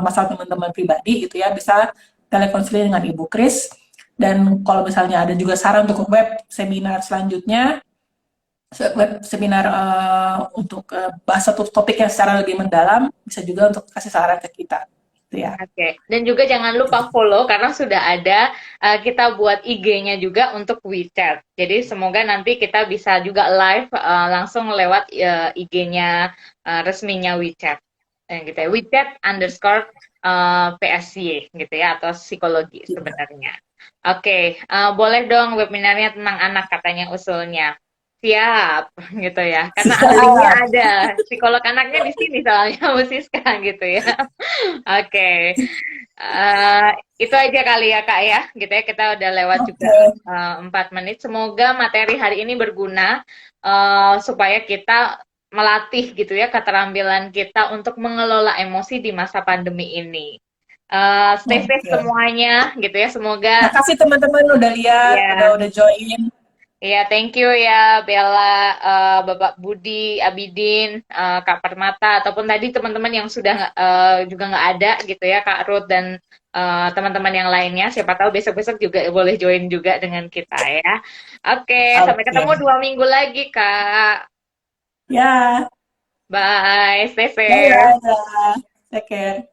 masalah teman-teman pribadi gitu ya bisa telekonseling dengan Ibu Kris dan kalau misalnya ada juga saran untuk web seminar selanjutnya web seminar untuk bahas satu topik yang secara lebih mendalam bisa juga untuk kasih saran ke kita gitu ya. Oke, dan juga jangan lupa follow karena sudah ada kita buat IG-nya juga untuk WeChat. Jadi semoga nanti kita bisa juga live langsung lewat IG-nya resminya WeChat. Gitu ya. WeChat underscore PSY gitu ya atau psikologi sebenarnya. Oke, boleh dong webinarnya tentang anak katanya usulnya. Siap, gitu ya. Karena ahlinya Siap. ada, psikolog anaknya di sini soalnya Bu Siska gitu ya. Oke, itu aja kali ya Kak ya, gitu ya. Kita udah lewat juga Oke. 4 menit. Semoga materi hari ini berguna supaya kita melatih gitu ya keterampilan kita untuk mengelola emosi di masa pandemi ini. Stay safe Oke. semuanya gitu ya. Semoga Makasih teman-teman udah lihat, ya. udah join. Iya, thank you ya Bella, Bapak Budi, Abidin, Kak Permata, ataupun tadi teman-teman yang sudah juga nggak ada gitu ya, Kak Ruth dan teman-teman yang lainnya. Siapa tahu besok-besok juga boleh join juga dengan kita ya. Oke, sampai Oke. ketemu 2 minggu lagi, Kak. Ya, Bye, stay ya, safe. ya, ya. Take care.